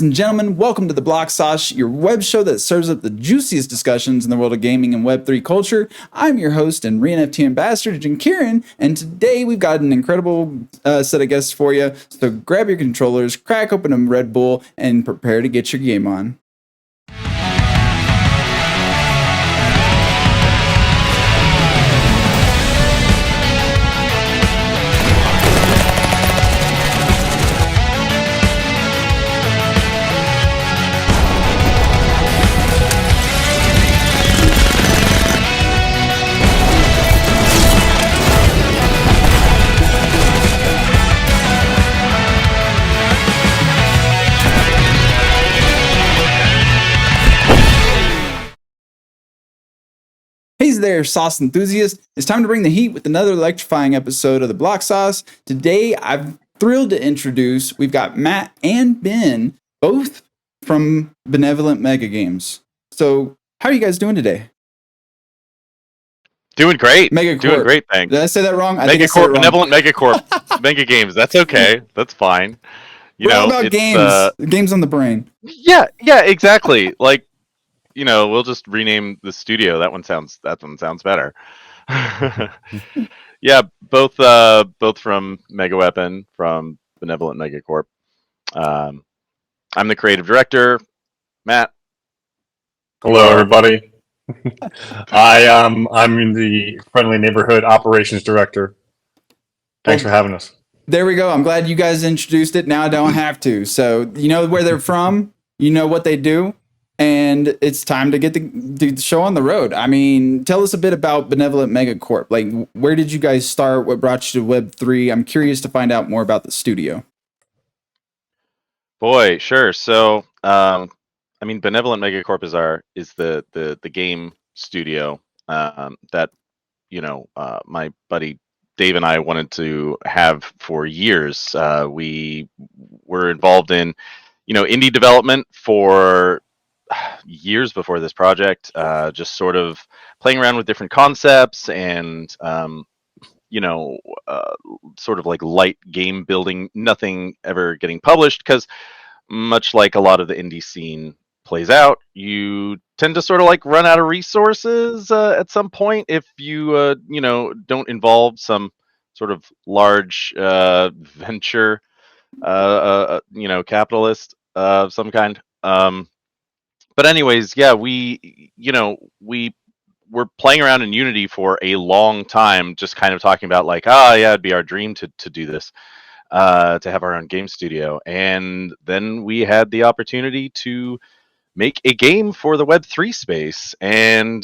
and gentlemen, welcome to the Block Sauce, your web show that serves up the juiciest discussions in the world of gaming and Web3 culture. I'm your host and ReNFT ambassador, Jinkirin, and today we've got an incredible set of guests for you. So grab your controllers, crack open a Red Bull, and prepare to get your game on. Hey there, sauce enthusiasts. It's time to bring the heat with another electrifying episode of the Block Sauce. Today, I'm thrilled to introduce, we've got Matt and Ben, both from Benevolent MegaGames. So, how are you guys doing today? Doing great. MegaCorp. Doing great, thanks. Did I say that wrong? I MegaCorp, think I said it wrong. Benevolent MegaCorp, Mega Games. That's okay. That's fine. We're all about games. Games on the brain. Yeah, exactly. Like, we'll just rename the studio. That one sounds better. Yeah, both from Megaweapon, from Benevolent MegaCorp. I'm the creative director. Matt. Hello, everybody. I'm the friendly neighborhood operations director. Thanks for having us. There we go. I'm glad you guys introduced it. Now I don't have to. So you know where they're from, you know what they do, and it's time to get the show on the road. I mean, tell us a bit about Benevolent MegaCorp. Like, where did you guys start? What brought you to Web3? I'm curious to find out more about the studio. Boy, sure. So, Benevolent MegaCorp is the game studio that my buddy Dave and I wanted to have for years. We were involved in indie development for years before this project, just sort of playing around with different concepts and sort of like light game building, nothing ever getting published, because much like a lot of the indie scene plays out, you tend to sort of like run out of resources at some point if you don't involve some sort of large venture capitalist of some kind. But anyways, yeah, we were playing around in Unity for a long time, just kind of talking about like, it'd be our dream to do this, to have our own game studio. And then we had the opportunity to make a game for the Web3 space, and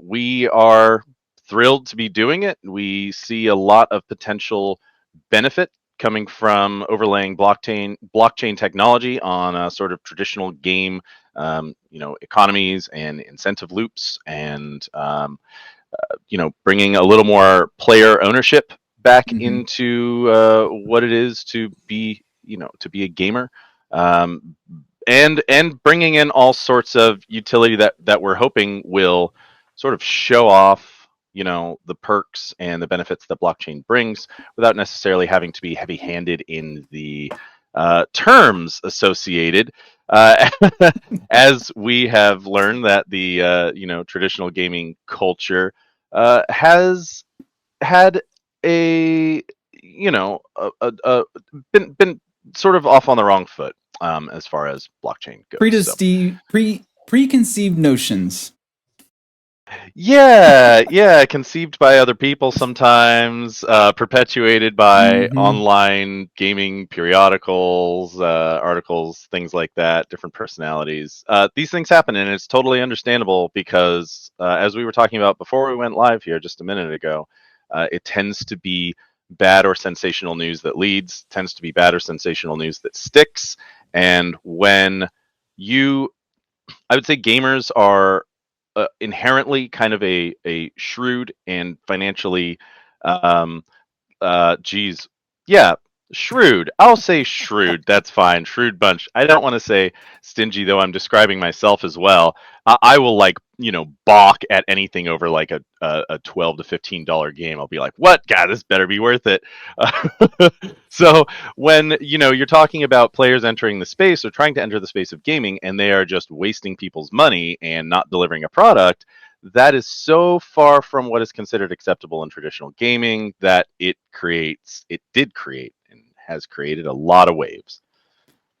we are thrilled to be doing it. We see a lot of potential benefit coming from overlaying blockchain technology on a sort of traditional game economies and incentive loops, and bringing a little more player ownership back into what it is to be a gamer, and bringing in all sorts of utility that we're hoping will sort of show off the perks and the benefits that blockchain brings, without necessarily having to be heavy-handed in the terms associated, as we have learned that the traditional gaming culture has had been sort of off on the wrong foot as far as blockchain goes. Preconceived notions. Yeah, conceived by other people sometimes, perpetuated by online gaming periodicals, articles, things like that, different personalities. These things happen, and it's totally understandable because, as we were talking about before we went live here just a minute ago, it tends to be bad or sensational news that leads, tends to be bad or sensational news that sticks, and when I would say gamers are inherently kind of a shrewd and financially, Shrewd. I'll say shrewd. That's fine. Shrewd bunch. I don't want to say stingy, though. I'm describing myself as well. I will balk at anything over like a $12 to $15 game. I'll be like, what? God, this better be worth it. So when you're talking about players entering the space or trying to enter the space of gaming, and they are just wasting people's money and not delivering a product, that is so far from what is considered acceptable in traditional gaming that it did create and has created a lot of waves.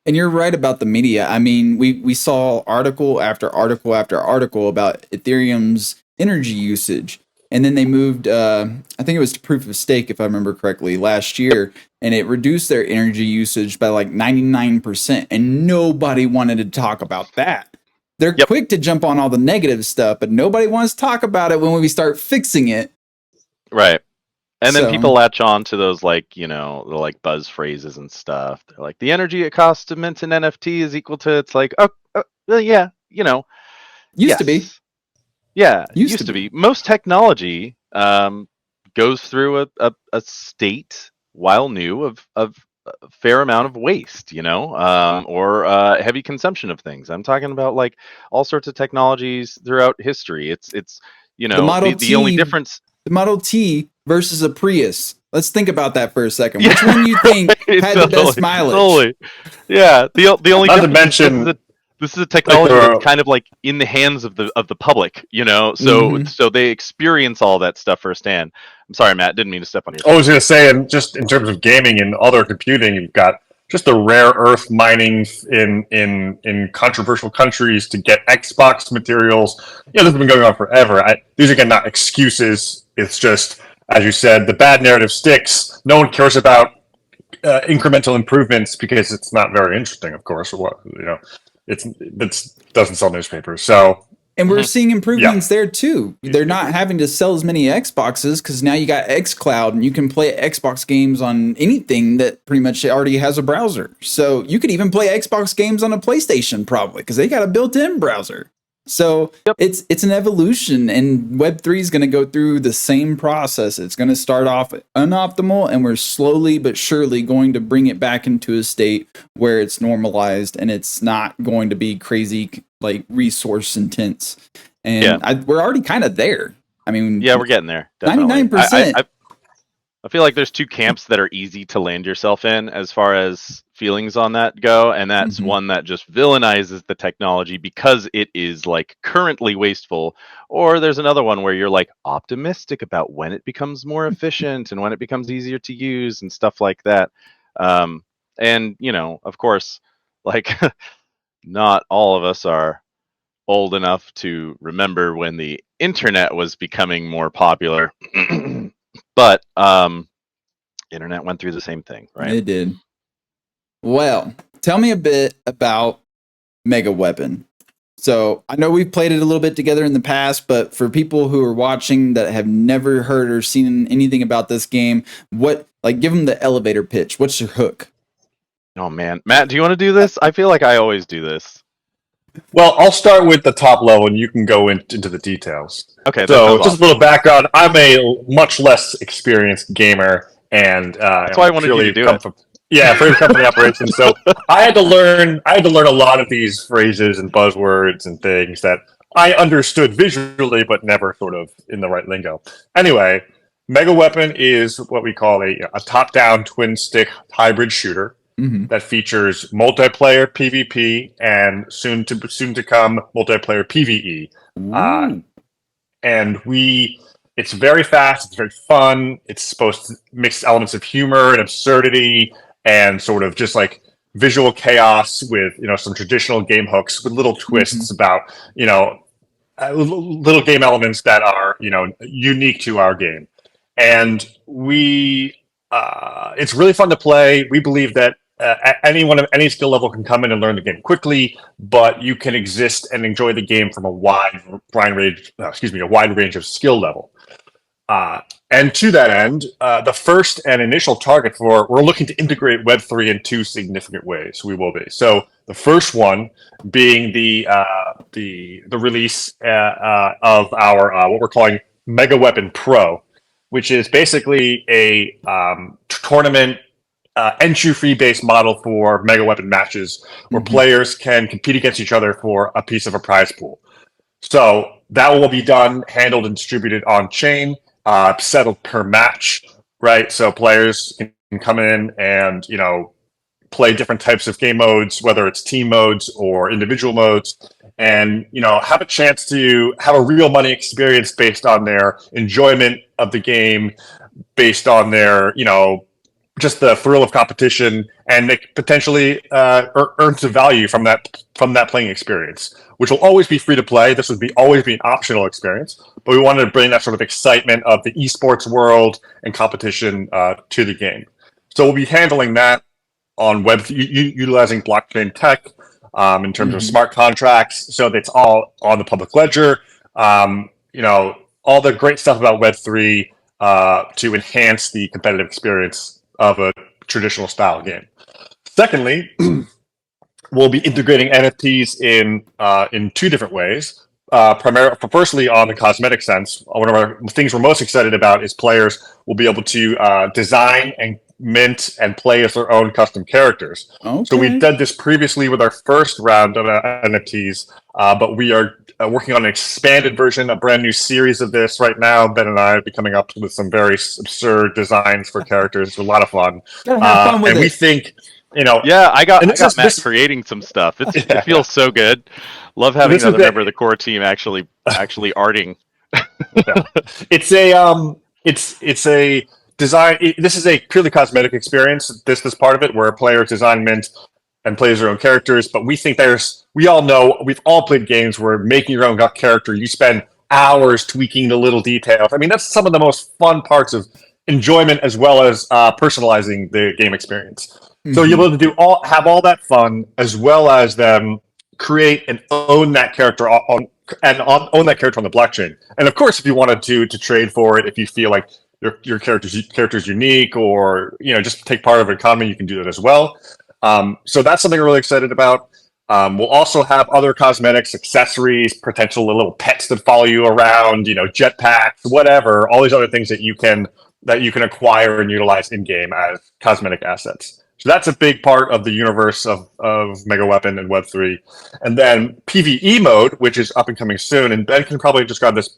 And you're right about the media. I mean, we saw article after article after article about Ethereum's energy usage. And then they moved, I think it was to proof of stake, if I remember correctly, last year. And it reduced their energy usage by like 99%. And nobody wanted to talk about that. They're Yep. quick to jump on all the negative stuff, but nobody wants to talk about it when we start fixing it. Right. And then So- people latch on to those the buzz phrases and stuff. They're like, the energy it costs to mint an NFT is equal to, it's like, well, yeah, Used to be. yes. Yeah, used to be. Most technology goes through a state, while new, of a fair amount of waste, or heavy consumption of things. I'm talking about like all sorts of technologies throughout history. It's the only difference. The Model T versus a Prius. Let's think about that for a second. Which one you think had the best mileage? Totally. Yeah. The only Not to difference mention, is this is a technology that's kind of like in the hands of the public, so they experience all that stuff firsthand. I'm sorry, Matt, didn't mean to step on your I was going to say, and just in terms of gaming and other computing, you've got just the rare earth mining in controversial countries to get Xbox materials. This has been going on forever. These are, again, not excuses. It's just, as you said, the bad narrative sticks. No one cares about incremental improvements because it's not very interesting, of course. It doesn't sell newspapers. So. And we're seeing improvements there too. They're not having to sell as many Xboxes because now you got xCloud and you can play Xbox games on anything that pretty much already has a browser. So you could even play Xbox games on a PlayStation probably because they got a built-in browser. So it's an evolution, and Web3 is going to go through the same process. It's going to start off unoptimal, and we're slowly but surely going to bring it back into a state where it's normalized and it's not going to be crazy like resource intense. And we're already kind of there. I mean, we're getting there. Definitely. 99%. I feel like there's two camps that are easy to land yourself in as far as feelings on that go, and that's one that just villainizes the technology because it is like currently wasteful, or there's another one where you're like optimistic about when it becomes more efficient and when it becomes easier to use and stuff like that. And of course, like not all of us are old enough to remember when the internet was becoming more popular. But internet went through the same thing, right? It did. Well, tell me a bit about Megaweapon. So I know we've played it a little bit together in the past, but for people who are watching that have never heard or seen anything about this game, give them the elevator pitch. What's your hook? Oh man, Matt, do you want to do this? I feel like I always do this. Well, I'll start with the top level, and you can go into the details. Okay. So, just a little background. I'm a much less experienced gamer, and that's why I wanted you to do it. For company operations. So, I had to learn a lot of these phrases and buzzwords and things that I understood visually, but never sort of in the right lingo. Anyway, Megaweapon is what we call a top-down twin-stick hybrid shooter. That features multiplayer PvP and soon to come multiplayer PvE. And it's very fast, it's very fun. It's supposed to mix elements of humor and absurdity and sort of just like visual chaos with some traditional game hooks with little twists about little game elements that are unique to our game. And it's really fun to play. We believe that anyone of any skill level can come in and learn the game quickly, but you can exist and enjoy the game from a wide range of skill level. And to that end, the first and initial target we're looking to integrate Web3 in two significant ways. We will be. So the first one being the release of our what we're calling Megaweapon Pro, which is basically a tournament entry fee based model for Megaweapon matches where players can compete against each other for a piece of a prize pool. So that will be done, handled, and distributed on chain, settled per match, right? So players can come in and, you know, play different types of game modes, whether it's team modes or individual modes, and, you know, have a chance to have a real money experience based on their enjoyment of the game, based on their, you know, just the thrill of competition, and they potentially earn some value from that playing experience, which will always be free to play. This would always be an optional experience, but we wanted to bring that sort of excitement of the esports world and competition to the game. So we'll be handling that on web, utilizing blockchain tech in terms of smart contracts, so that's all on the public ledger. You know, all the great stuff about Web3 to enhance the competitive experience of a traditional style game. Secondly, we'll be integrating NFTs in two different ways. Firstly, on the cosmetic sense, one of our things we're most excited about is players will be able to design and mint and play as their own custom characters. Okay. So we did this previously with our first round of NFTs, but we are working on an expanded version, a brand new series of this right now. Ben and I are coming up with some very absurd designs for characters. It's a lot of fun. Gotta have fun with and it. we think, you know, I got Matt creating some stuff. It feels so good. Love having another member of the core team actually arting. It's a design. This is a purely cosmetic experience. This part of it where players design, mint, and plays their own characters. But we think we all know, we've all played games where making your own character, you spend hours tweaking the little details. I mean, that's some of the most fun parts of enjoyment, as well as personalizing the game experience. So you're able to have all that fun, as well as them create and own that character own that character on the blockchain. And of course, if you wanted to trade for it, if you feel like your character's unique, or, you know, just take part of an economy, you can do that as well. So that's something we're really excited about. We'll also have other cosmetics, accessories, potential little pets that follow you around, you know, jetpacks, whatever, all these other things that you can acquire and utilize in game as cosmetic assets. So that's a big part of the universe of Megaweapon and Web3. And then PvE mode, which is up and coming soon, and Ben can probably describe this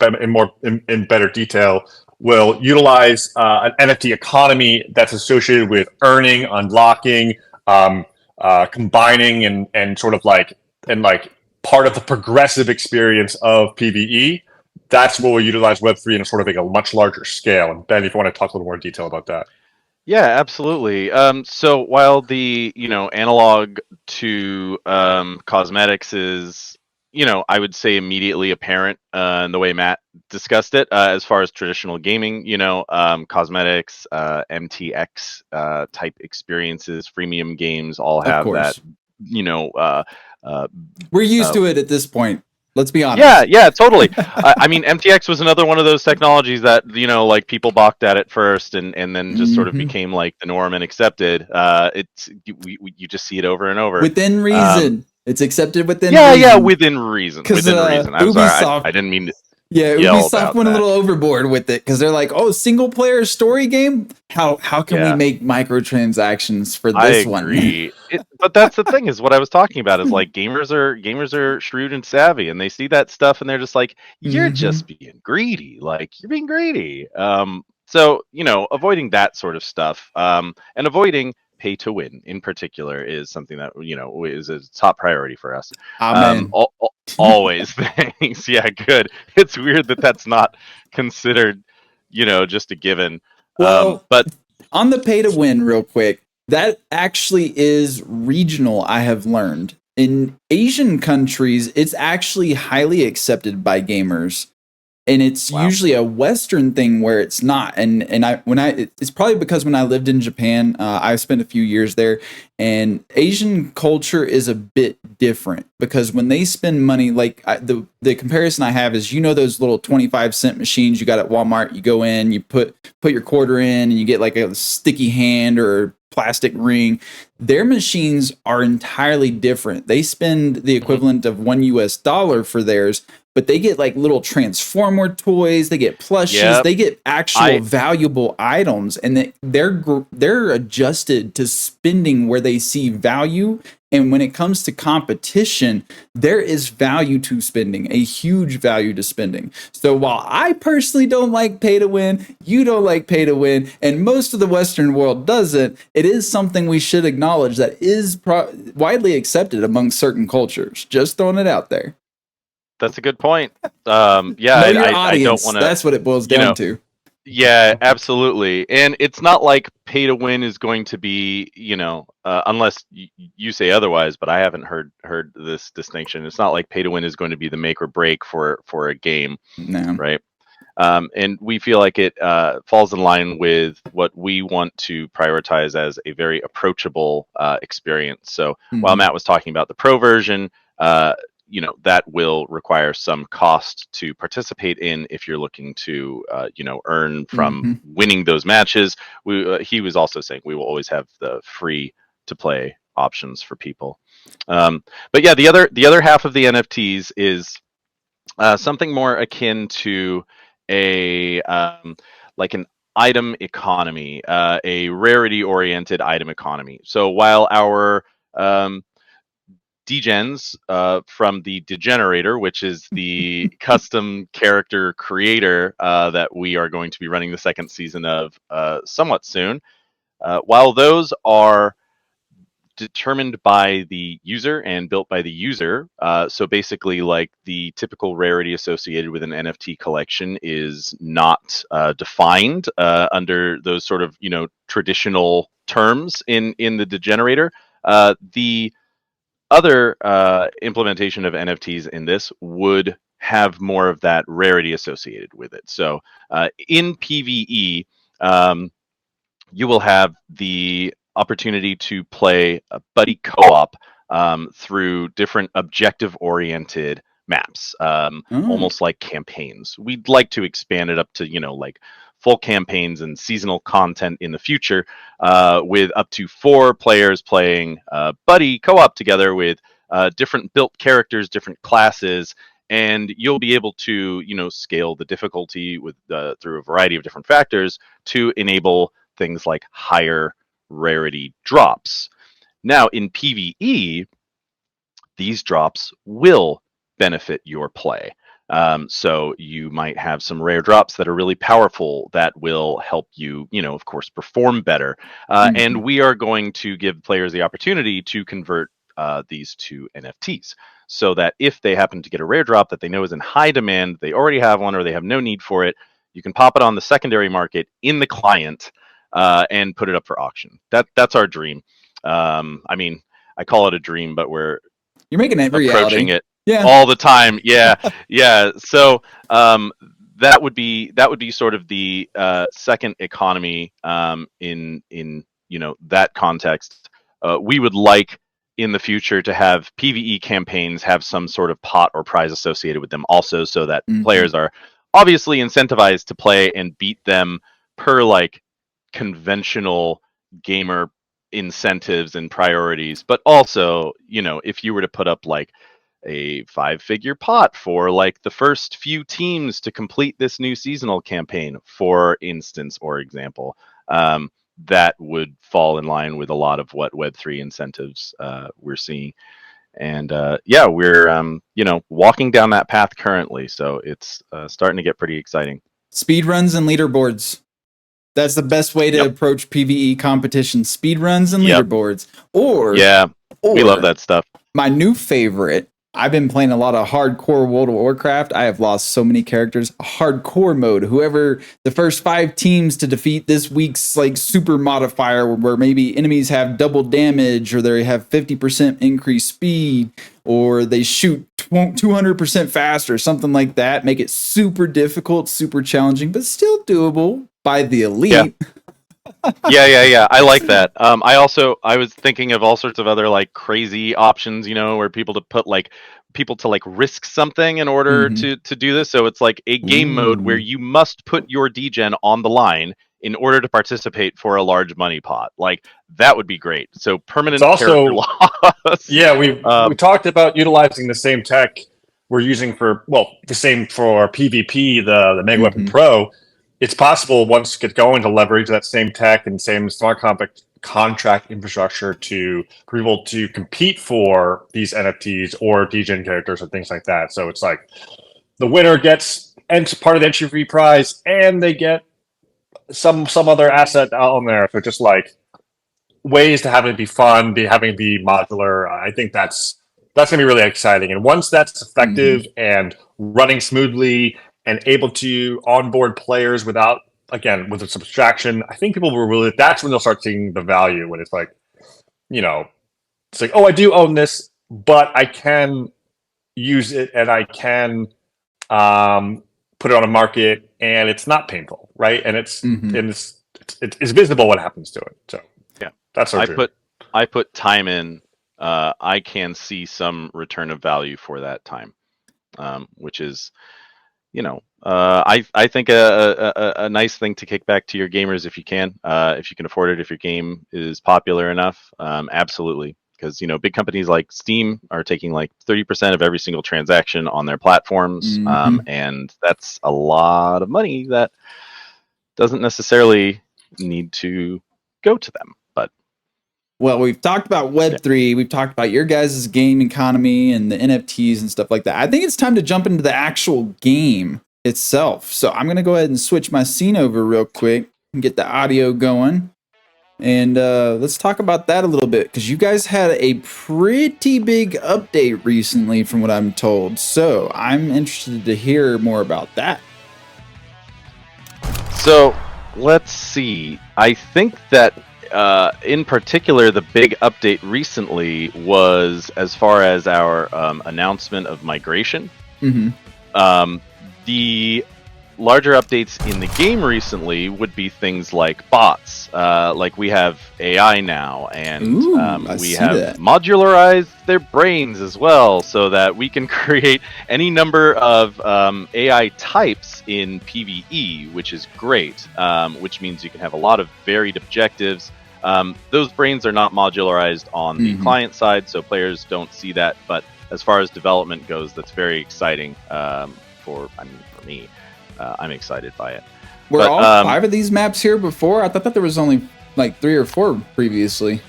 in better detail, will utilize an NFT economy that's associated with earning, unlocking, combining, and sort of like part of the progressive experience of PvE. That's what we'll utilize Web3 in a sort of like a much larger scale. And Ben, if you want to talk a little more detail about that. Yeah, absolutely. So while the, you know, analog to cosmetics is, you know, I would say immediately apparent in the way Matt discussed it, as far as traditional gaming, you know, cosmetics, MTX type experiences, freemium games all have that, you know. We're used to it at this point. Let's be honest. Yeah, totally. I mean, MTX was another one of those technologies that, you know, like people balked at it first, and then just sort of became like the norm and accepted. You just see it over and over within reason. It's accepted within reason. Yeah, within reason. Within reason. I'm Ubisoft, sorry, I didn't mean to. Yeah, Ubisoft went a little overboard with it because they're like, "Oh, single player story game? How can we make microtransactions for this one?" But that's the thing, is what I was talking about, is like gamers are shrewd and savvy, and they see that stuff and they're just like, "You're just being greedy. Like, you're being greedy." So, you know, avoiding that sort of stuff, and avoiding pay to win in particular is something that, you know, is a top priority for us. Amen. Always. Thanks. Yeah, good. It's weird that that's not considered, you know, just a given. Well, but on the pay to win, real quick, that actually is regional. I have learned in Asian countries, it's actually highly accepted by gamers. And it's usually a Western thing where it's not. And it's probably because when I lived in Japan, I spent a few years there, and Asian culture is a bit different because when they spend money, like the comparison I have is, you know, those little 25-cent machines you got at Walmart, you go in, you put your quarter in, and you get like a sticky hand or a plastic ring. Their machines are entirely different. They spend the equivalent of $1 US for theirs, but they get like little Transformer toys, they get plushes, Yep. they get actual valuable items, and they're adjusted to spending where they see value. And when it comes to competition, there is value to spending, a huge value to spending. So while I personally don't like pay to win, you don't like pay to win, and most of the Western world doesn't, it is something we should acknowledge that is widely accepted among certain cultures. Just throwing it out there. That's a good point. Know your I audience. don't want to. That's what it boils down to. Yeah, absolutely. And it's not like pay to win is going to be, unless you say otherwise, but I haven't heard this distinction. It's not like pay to win is going to be the make or break for a game, No. right? And we feel like it falls in line with what we want to prioritize as a very approachable experience. So while Matt was talking about the pro version, that will require some cost to participate in if you're looking to, earn from winning those matches. He was also saying we will always have the free to play options for people. But yeah, the other half of the NFTs is something more akin to like an item economy, a rarity oriented item economy. So while our degens from the Degenerator, which is the custom character creator that we are going to be running the second season of somewhat soon. While those are determined by the user and built by the user, so basically like the typical rarity associated with an NFT collection is not defined under those sort of traditional terms in the Degenerator. The other implementation of NFTs in this would have more of that rarity associated with it. So in PvE, you will have the opportunity to play a buddy co-op through different objective-oriented maps, almost like campaigns. We'd like to expand it up to, like full campaigns and seasonal content in the future, with up to 4 players playing buddy co-op together with different built characters, different classes, and you'll be able to, scale the difficulty with through a variety of different factors to enable things like higher rarity drops. Now, in PvE, these drops will benefit your play. So you might have some rare drops that are really powerful that will help you, of course, perform better. And we are going to give players the opportunity to convert these to NFTs, so that if they happen to get a rare drop that they know is in high demand, they already have one or they have no need for it, you can pop it on the secondary market in the client and put it up for auction. That's our dream. I mean, I call it a dream, but you're making it approaching reality. it all the time. Yeah. So that would be sort of the second economy in that context. We would like in the future to have PvE campaigns have some sort of pot or prize associated with them also, so that players are obviously incentivized to play and beat them per like conventional gamer incentives and priorities. But also, if you were to put up like a 5-figure pot for like the first few teams to complete this new seasonal campaign, for instance, or example, that would fall in line with a lot of what Web3 incentives we're seeing. And we're walking down that path currently, so it's starting to get pretty exciting. Speedruns and leaderboards. That's the best way to approach PvE competition. Speedruns and leaderboards. Or we love that stuff. My new favorite, I've been playing a lot of hardcore World of Warcraft. I have lost so many characters. Hardcore mode. Whoever the first 5 teams to defeat this week's like super modifier, where maybe enemies have double damage, or they have 50% increased speed, or they shoot 200% faster, something like that. Make it super difficult, super challenging, but still doable by the elite. Yeah. I like that. I was thinking of all sorts of other like crazy options, where people to risk something in order to do this. So it's like a game mode where you must put your degen on the line in order to participate for a large money pot. Like that would be great. So permanent character loss. Yeah, we talked about utilizing the same tech we're using for, well, the same for PvP, the Megaweapon Pro. It's possible once it gets going to leverage that same tech and same smart contract infrastructure for people to compete for these NFTs or DGen characters and things like that. So it's like the winner gets part of the entry fee prize, and they get some other asset on there. So just like ways to have it be fun, having it be modular. I think that's gonna be really exciting. And once that's effective and running smoothly and able to onboard players with a subtraction, I think people will really, that's when they'll start seeing the value, when it's like, it's like, oh, I do own this, but I can use it and I can put it on a market and it's not painful, right? And it's visible what happens to it. So yeah, that's so true. I put time in. I can see some return of value for that time, which is, I think a nice thing to kick back to your gamers if you can afford it, if your game is popular enough, absolutely. Because big companies like Steam are taking like 30% of every single transaction on their platforms, and that's a lot of money that doesn't necessarily need to go to them. Well, we've talked about Web3. We've talked about your guys' game economy and the NFTs and stuff like that. I think it's time to jump into the actual game itself. So I'm going to go ahead and switch my scene over real quick and get the audio going. And let's talk about that a little bit, because you guys had a pretty big update recently from what I'm told. So I'm interested to hear more about that. So let's see. I think that in particular, the big update recently was as far as our announcement of migration. The larger updates in the game recently would be things like bots. Like we have AI now, and we have modularized their brains as well, so that we can create any number of AI types in PvE, which is great, which means you can have a lot of varied objectives. Those brains are not modularized on the client side, so players don't see that. But as far as development goes, that's very exciting for me. I'm excited by it. Were all 5 of these maps here before? I thought that there was only like 3 or 4 previously.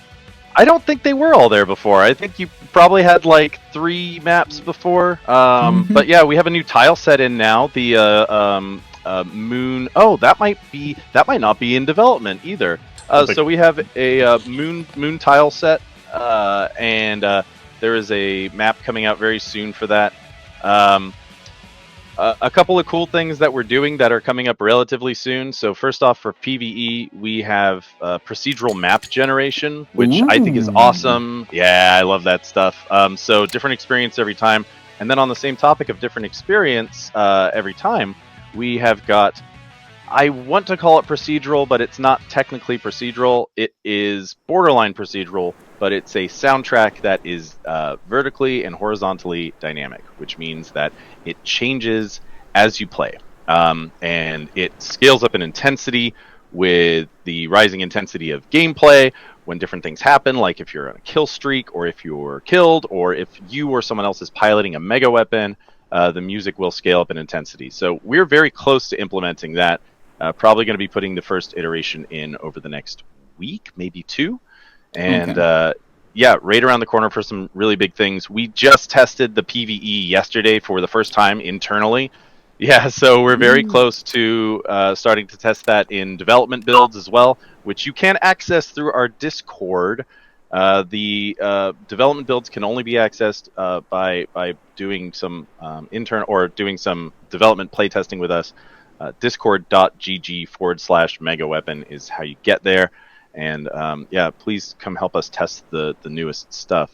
I don't think they were all there before. I think you probably had like 3 maps before. But yeah, we have a new tile set in now. The moon. Oh, that might not be in development either. So we have a moon tile set, and there is a map coming out very soon for that. A couple of cool things that we're doing that are coming up relatively soon. So first off, for PvE, we have procedural map generation, which I think is awesome. Yeah, I love that stuff. So different experience every time. And then on the same topic of different experience every time, we have got, I want to call it procedural, but it's not technically procedural. It is borderline procedural, but it's a soundtrack that is vertically and horizontally dynamic, which means that it changes as you play. And it scales up in intensity with the rising intensity of gameplay when different things happen, like if you're on a kill streak, or if you're killed, or if you or someone else is piloting a mega weapon, the music will scale up in intensity. So we're very close to implementing that. Probably going to be putting the first iteration in over the next week, maybe 2. And yeah, right around the corner for some really big things. We just tested the PvE yesterday for the first time internally. Yeah, so we're very close to starting to test that in development builds as well, which you can access through our Discord. The development builds can only be accessed by doing some intern or doing some development playtesting with us. Discord.gg/Megaweapon is how you get there. And yeah, please come help us test the newest stuff.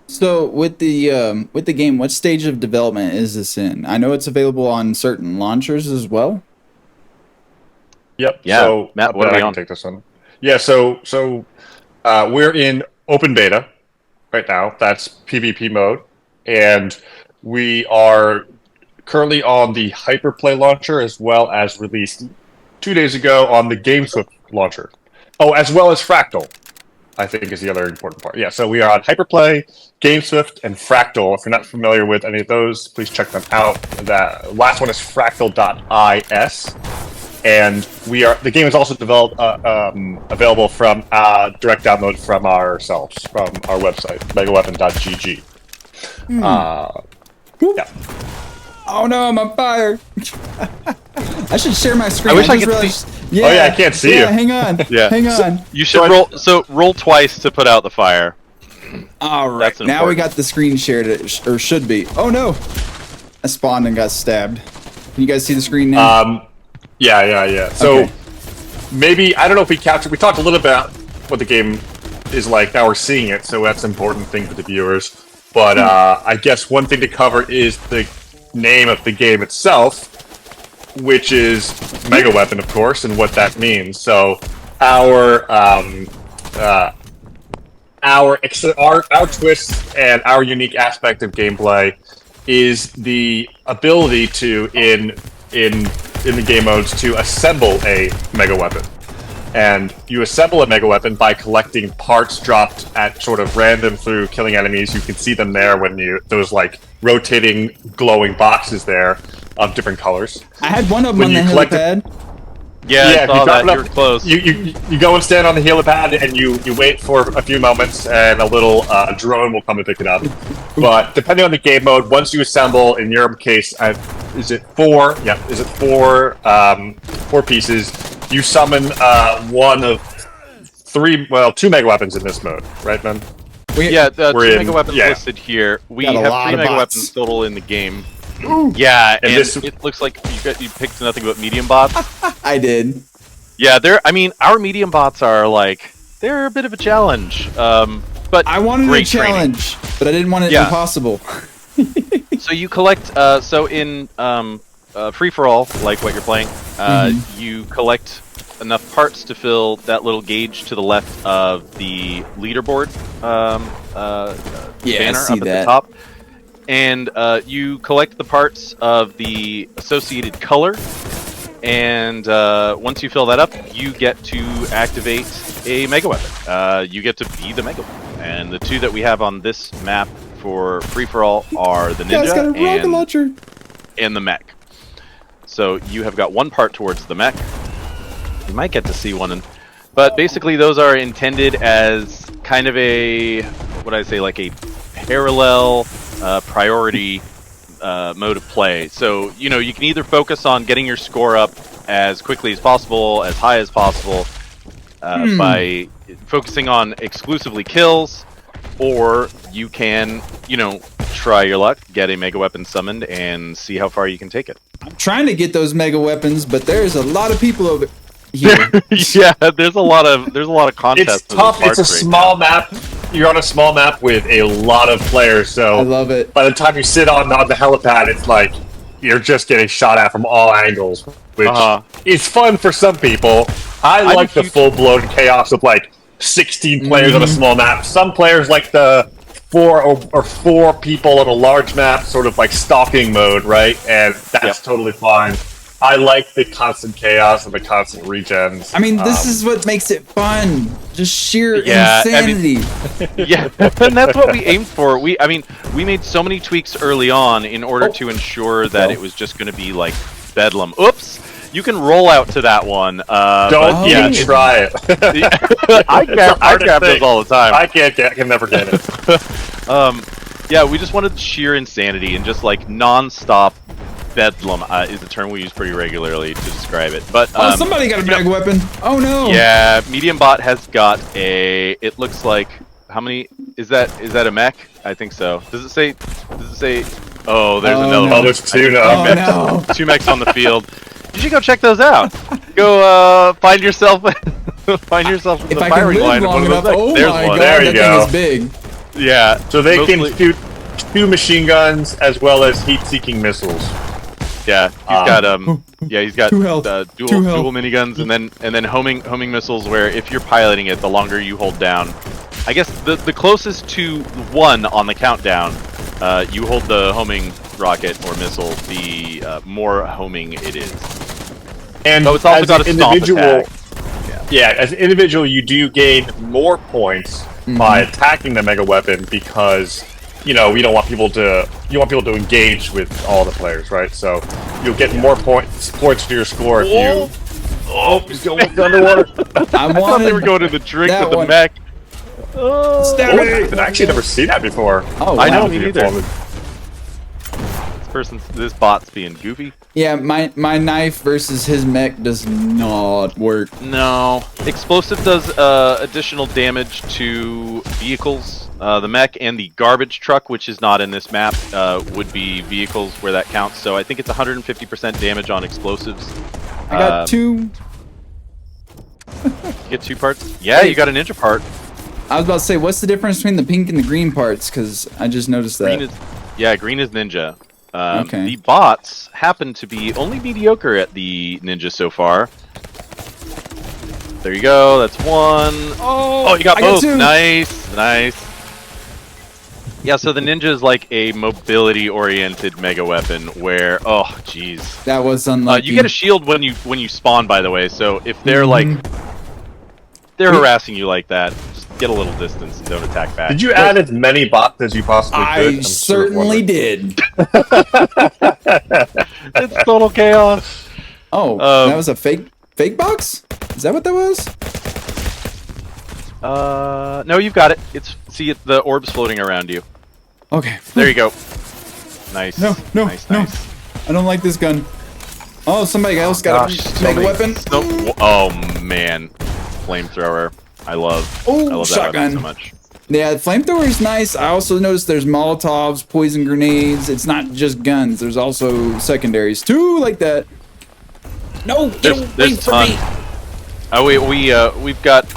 So with the game, what stage of development is this in? I know it's available on certain launchers as well. Yep. Yeah. So Matt, what are we on? Take this one. Yeah. So we're in open beta right now. That's PvP mode, and we are currently on the Hyperplay launcher, as well as released 2 days ago on the GameSwift launcher. Oh, as well as Fractal. I think is the other important part. Yeah, so we are on Hyperplay, GameSwift, and Fractal. If you're not familiar with any of those, please check them out. The last one is Fractal.is, and the game is also developed available from direct download from ourselves, from our website, Megaweapon.gg. Yeah. Oh no, I'm on fire. I should share my screen. I wish I just could realized- see- Yeah, Oh, yeah, I can't see you. Hang on. Yeah. Hang on. You should roll twice to put out the fire. All right. That's Now we important. got the screen shared, or should be. Oh no. I spawned and got stabbed. Can you guys see the screen now? Yeah. So Okay. maybe, I don't know if we talked a little about what the game is like. Now we're seeing it, so that's an important thing for the viewers. But I guess one thing to cover is the name of the game itself, which is Megaweapon, of course, and what that means. So our twist and our unique aspect of gameplay is the ability to in the game modes to assemble a Megaweapon. And you assemble a Megaweapon by collecting parts dropped at sort of random through killing enemies. You can see them there when those like rotating glowing boxes there of different colors. I had one of them when on the you collect helipad. Yeah, I if saw you drop that. it up, You were close. You go and stand on the helipad and you wait for a few moments and a little drone will come and pick it up. But depending on the game mode, once you assemble, in your case, is it 4? Yeah, is it 4 pieces? You summon one of 2 Megaweapons in this mode, right, man? Yeah, the 2 we're in- Megaweapons yeah. listed here. We Got a have lot 3 of bots. Megaweapons total in the game. Yeah, and this- it looks like you picked nothing but medium bots. I did. Yeah, our medium bots are they're a bit of a challenge. But I wanted a great training. challenge, but I didn't want it Yeah. impossible. So you collect, so in free-for-all, like what you're playing, you collect enough parts to fill that little gauge to the left of the leaderboard Yeah, I banner see up at that. the top. And you collect the parts of the associated color, and once you fill that up, you get to activate a Megaweapon. You get to be the Megaweapon. And the 2 that we have on this map for free-for-all are the Guys got a Ninja rocket launcher. and the Mech. So you have got one part towards the Mech. You might get to see one, but basically those are intended as kind of a, what I say, like a parallel priority mode of play. So, you can either focus on getting your score up as quickly as possible, as high as possible, by focusing on exclusively kills, or you can, try your luck, get a Megaweapon summoned, and see how far you can take it. I'm trying to get those mega weapons, but there's a lot of people over here. Yeah, there's a lot of contests. It's tough. It's a small map. You're on a small map with a lot of players, so I love it. by the time you sit on the helipad, it's like you're just getting shot at from all angles, which is fun for some people. I like the full-blown chaos of 16 players on a small map. Some players like the 4 people on a large map, sort of like stalking mode, right? And that's totally fine. I like the constant chaos and the constant regens. I mean, this is what makes it fun. Just sheer Yeah, insanity. Yeah, and that's what we aimed for. We made so many tweaks early on in order to ensure that it was just going to be like bedlam. Oops, you can roll out to that one. Don't even try it. I grab those all the time. I can never get it. Yeah, we just wanted sheer insanity and just like non-stop bedlam is the term we use pretty regularly to describe it. But Oh, somebody got a mega weapon. Oh no. yeah, Medium Bot has got a. It looks like how many is that? Is that a mech? I think so. Does it say? Oh, there's another no. one. There's 2 now. Oh no. 2 mechs on the field. You should go check those out. Go find yourself in If the I can firing live line of long one enough, of those mechs. oh There's my one. god, There you that go. thing is big. Yeah. So they mostly- can shoot 2 machine guns as well as heat-seeking missiles. Yeah, he's got Two health. Two health. dual miniguns and then homing missiles where if you're piloting it, the longer you hold down, I guess the closest to 1 on the countdown, you hold the homing rocket or missile, the more homing it is. And So it's also as got an a stomp individual, attack. Yeah. Yeah, as an individual, you do gain more points by attacking the mega weapon because we don't want people to. You want people to engage with all the players, right? So you'll get more points to your score if you. Oh, he's going with the underwater. I thought they were going to the drink with the mech. I've actually never seen that before. Oh, I know, wow. me neither. This bot's being goofy. Yeah, my knife versus his mech does not work. No. Explosive does additional damage to vehicles. The mech and the garbage truck, which is not in this map, would be vehicles where that counts. So I think it's 150% damage on explosives. I got 2. You get 2 parts? Yeah, you got a ninja part. I was about to say, what's the difference between the pink and the green parts? Because I just noticed that. Green is ninja. Okay. The bots happen to be only mediocre at the ninja so far. There you go. That's 1. Oh, you got both. Nice. Yeah, so the ninja is like a mobility-oriented mega weapon where, oh, jeez. That was unlucky. You get a shield when you spawn, by the way. So if they're they're harassing you like that, just get a little distance and don't attack back. Did you add as many bots as you possibly could? I certainly did. It's total chaos. Oh, that was a fake box? Is that what that was? No, you've got it. See the orbs floating around you. Okay. There you go. Nice. No. Nice. I don't like this gun. Oh, somebody else got a mega weapon. Oh man, flamethrower. I love that shotgun. weapon so much. Yeah, flamethrower is nice. I also noticed there's Molotovs, poison grenades. It's not just guns. There's also secondaries too, like that. No, wait for me. Oh,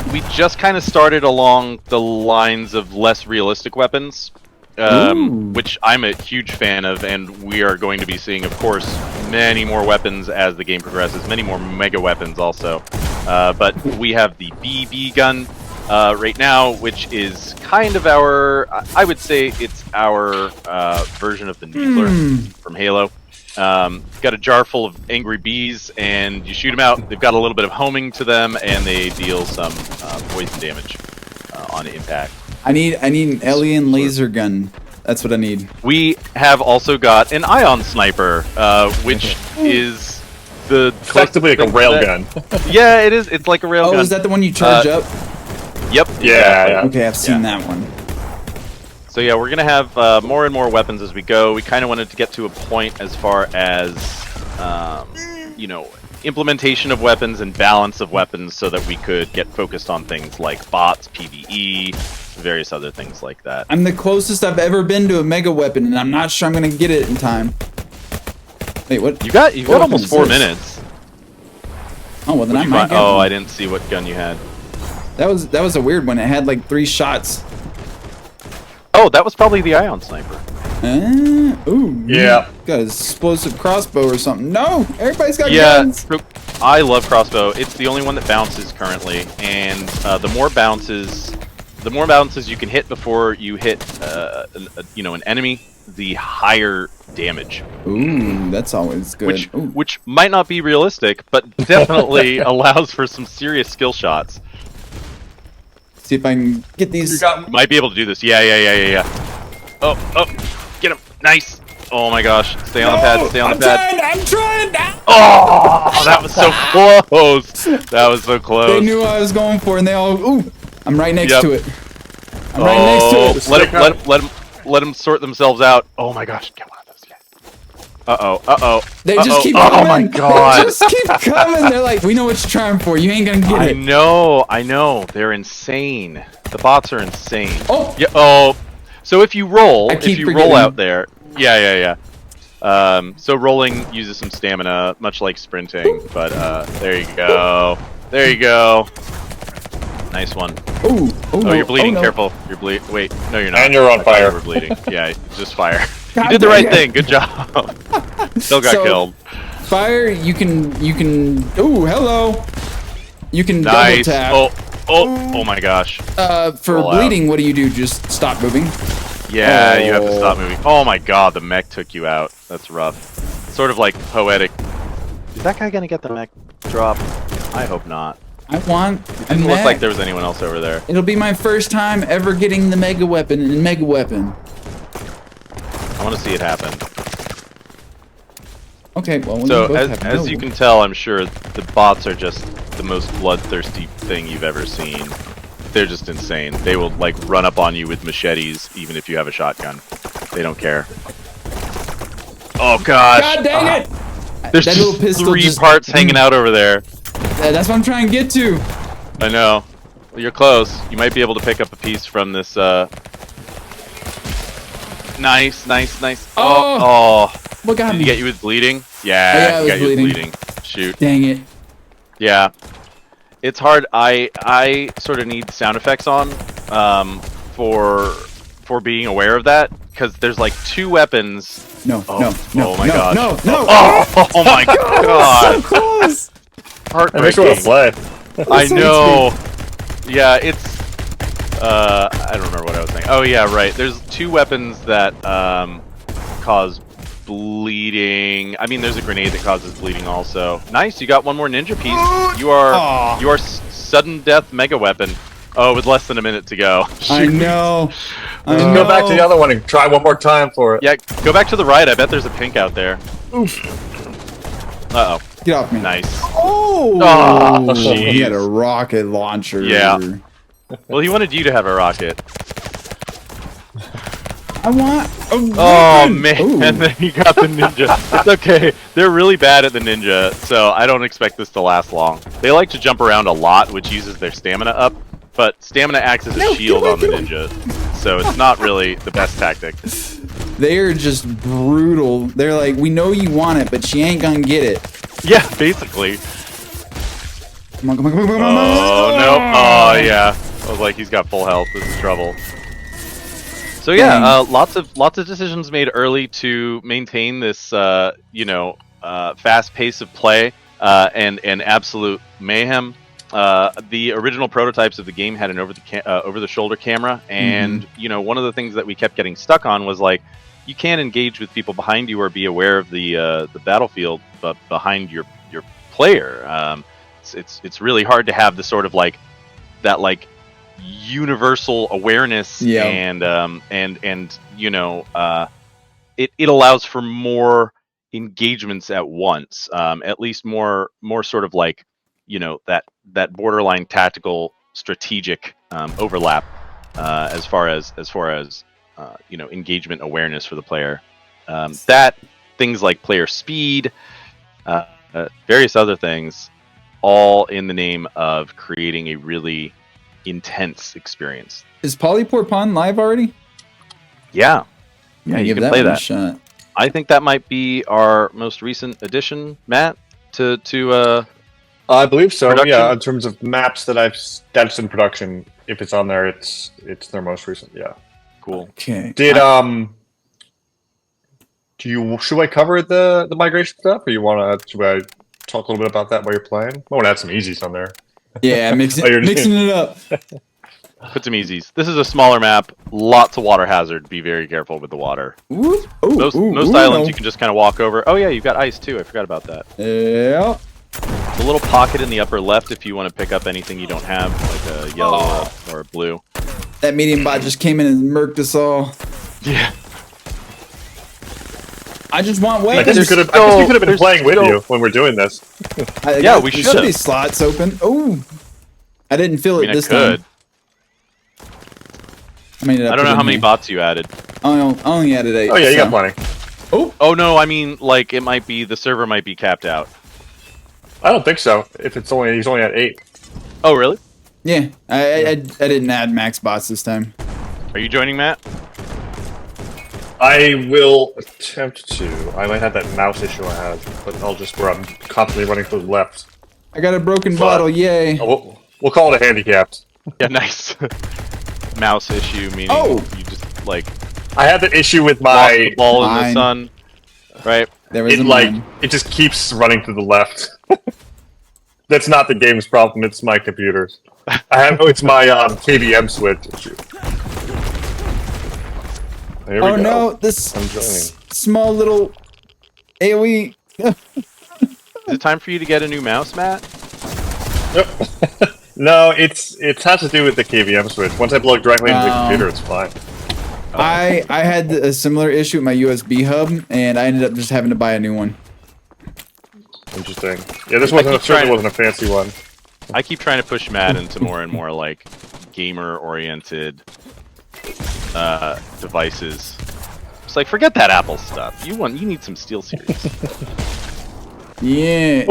we just kind of started along the lines of less realistic weapons, which I'm a huge fan of, and we are going to be seeing, of course, many more weapons as the game progresses, many more mega weapons also. But we have the BB gun right now, which is kind of I would say it's our version of the Needler from Halo. Got a jar full of angry bees, and you shoot them out. They've got a little bit of homing to them, and they deal some poison damage on impact. I need an alien laser gun. That's what I need. We have also got an ion sniper, which is effectively like a railgun. Yeah, it is. It's like a railgun. Oh, is that the one you charge up? Yep. Yeah. Okay, I've seen that one. So yeah, we're gonna have more and more weapons as we go. We kind of wanted to get to a point as far as implementation of weapons and balance of weapons, so that we could get focused on things like bots, PvE, various other things like that. I'm the closest I've ever been to a mega weapon, and I'm not sure I'm gonna get it in time. Wait, what? You've got almost 4 minutes. Oh well, then I might get Oh, one. I didn't see what gun you had. That was a weird one. It had like 3 shots. Oh, that was probably the ion sniper. Ooh. Yeah. Got an explosive crossbow or something. No, everybody's got Yeah, guns. I love crossbow. It's the only one that bounces currently, and the more bounces you can hit before you hit an enemy, the higher damage. Ooh, that's always good. Which might not be realistic, but definitely allows for some serious skill shots. See if I can get these. Might be able to do this. Yeah. Oh, get him. Nice. Oh my gosh. Stay on the pad. Stay on the pad. I'm trying. Oh, that was so close. That was so close. They knew what I was going for, and they all. Ooh, I'm right next to it. I'm right next to it. Let them sort themselves out. Oh my gosh. Get one of those guys. They just keep coming. Oh my god. They just keep coming. They're like, we know what you're trying for. You ain't gonna get it. I know. They're insane. The bots are insane. Oh. Yeah. Oh. So if you roll, forgetting. out there, yeah. So rolling uses some stamina, much like sprinting. But there you go. Nice one. Ooh. Oh, you're bleeding. no. Careful. You're bleeding. Wait, no, you're not. And you're on I thought fire. You were bleeding. Yeah, just fire. God You did the right dang it. thing. Good job. Still got killed. Fire. You can. Ooh, hello. You can Nice. double tap. Oh my gosh. For Roll bleeding, what do you do? Just stop moving. Yeah, you have to stop moving. Oh my god, the mech took you out. That's rough. Sort of like poetic. Is that guy gonna get the mech drop? I hope not. I want a Didn't look mech. like there was anyone else over there. It'll be my first time ever getting the Mega Weapon in Megaweapon. I want to see it happen. Okay, well, we So, both have as no. you can tell, I'm sure the bots are just the most bloodthirsty thing you've ever seen. They're just insane. They will, like, run up on you with machetes, even if you have a shotgun. They don't care. Oh, gosh. God dang it! There's That little just pistol 3 just- parts hanging out over there. That's what I'm trying to get to. I know. Well, you're close. You might be able to pick up a piece from this, Nice. Oh. What got Did me? he get you with bleeding? Oh, yeah, Yeah, I he was got you with bleeding. bleeding. Shoot. Dang it. Yeah. It's hard. I sort of need sound effects on for being aware of that, because there's like 2 weapons. No, Oh, no, oh my no, gosh. no, no. Oh my god. So close. That makes me want to Heartbreaking. play. I know. Yeah, it's I don't remember what I was saying. Oh yeah, right. There's 2 weapons that cause bleeding. I mean, there's a grenade that causes bleeding also. Nice, you got 1 more ninja piece. You are sudden death mega weapon. Oh, with less than a minute to go. I know. I Just know. go back to the other one and try one more time for it. Yeah, go back to the right. I bet there's a pink out there. Oof. Uh oh. Get off me. Nice. Oh, Oh, he had a jeez. rocket launcher. Yeah. Well, he wanted you to have a rocket. I want. Oh man, Ooh. and then you got the ninja. It's okay. They're really bad at the ninja, so I don't expect this to last long. They like to jump around a lot, which uses their stamina up, but stamina acts as a No, shield get away, on the get away. ninja, so it's not really the best tactic. They're just brutal. They're like, we know you want it, but she ain't gonna get it. Yeah, basically. Come on, come on, come on, come on. Oh no. Oh yeah. I was like, he's got full health. This is trouble. So yeah, lots of decisions made early to maintain this, fast pace of play and absolute mayhem. The original prototypes of the game had an over-the-shoulder camera, and one of the things that we kept getting stuck on was like, you can't engage with people behind you or be aware of the battlefield, but behind your player. It's really hard to have the sort of like that like universal awareness, and it allows for more engagements at once, at least more sort of like that borderline tactical strategic overlap as far as engagement awareness for the player, that things like player speed, various other things, all in the name of creating a really intense experience. Is Polyport Pond live already? Yeah, Yeah, you give can that play one a that. shot. I think that might be our most recent addition, Matt, to I believe so. Production? Yeah, in terms of maps that's in production, if it's on there, it's their most recent. Yeah. cool. Okay. Did should I cover the migration stuff, or should I talk a little bit about that while you're playing? I want to add some easies on there. Yeah, mixing Oh, you're just- it up. Put some easies. This is a smaller map, lots of water hazard. Be very careful with the water. Ooh, ooh, Most ooh, islands no. you can just kind of walk over. Oh yeah, you've got ice too. I forgot about that. Yeah. There's a little pocket in the upper left if you want to pick up anything you don't have, like a yellow or a blue. That medium bot just came in and murked us all. Yeah. I just want I weapons. guess we could have been there's playing with still- you when we're doing this. I Yeah, got we the should've. shitty slots open. Oh, I didn't feel I it mean, I this could. time. I mean, I don't know how many bots you added. I only added 8. Oh yeah, you so. got plenty. Oh no, I mean like it might be the server might be capped out. I don't think so. If he's only at 8. Oh really? Yeah, I didn't add max bots this time. Are you joining, Matt? I will attempt to. I might have that mouse issue I have, but I'll just where I'm constantly running to the left. I got a broken bottle. Yay! Oh, we'll call it a handicapped. Yeah, nice. Mouse issue meaning you just like I had the issue with lost my the ball in the Mine. sun, right? There was it a like mine. it just keeps running to the left. That's not the game's problem. It's my computer's. It's my KVM switch issue. There we Oh go. no, this I'm joining. small little AOE. Is it time for you to get a new mouse, Matt? No, it has to do with the KVM switch. Once I plug directly into the computer, it's fine. I had a similar issue with my USB hub, and I ended up just having to buy a new one. Interesting. Yeah, this certainly wasn't a fancy one. I keep trying to push Matt into more and more like gamer-oriented devices. It's like, forget that Apple stuff. You need some SteelSeries. Yeah.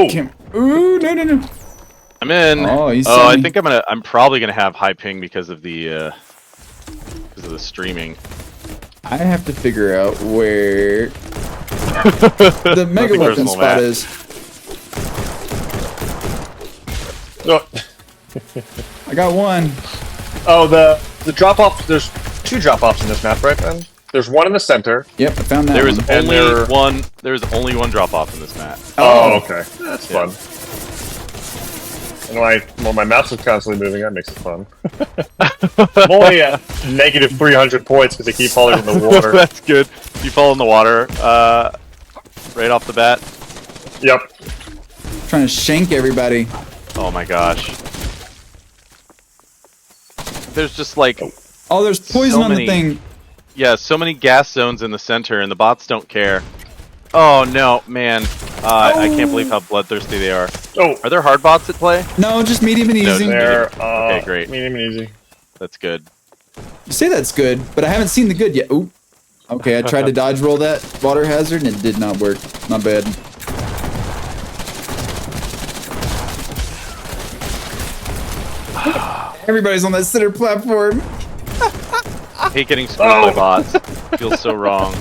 Ooh, no. I'm in. Oh, I think I'm probably gonna have high ping because of the streaming. I have to figure out where the Megaweapon spot is. No. I got one. Oh, the drop off. There's 2 drop offs in this map, right, Ben? There's one in the center. Yep, I found that. There is one. only one. There is only one drop off in this map. Oh, okay. That's fun. And my mouse is constantly moving. That makes it fun. I'm only at negative 300 points because they keep falling in the water. That's good. You fall in the water right off the bat. Yep. Trying to shank everybody. Oh my gosh. There's just like... Oh, there's poison on the thing. Yeah, so many gas zones in the center, and the bots don't care. Oh no, man. I can't believe how bloodthirsty they are. Oh. Are there hard bots at play? No, just medium and easy. There. Okay, great. Medium and easy. That's good. You say that's good, but I haven't seen the good yet. Ooh. Okay, I tried to dodge roll that water hazard, and it did not work. My bad. Everybody's on that center platform. I hate getting screwed by bots. Feels so wrong.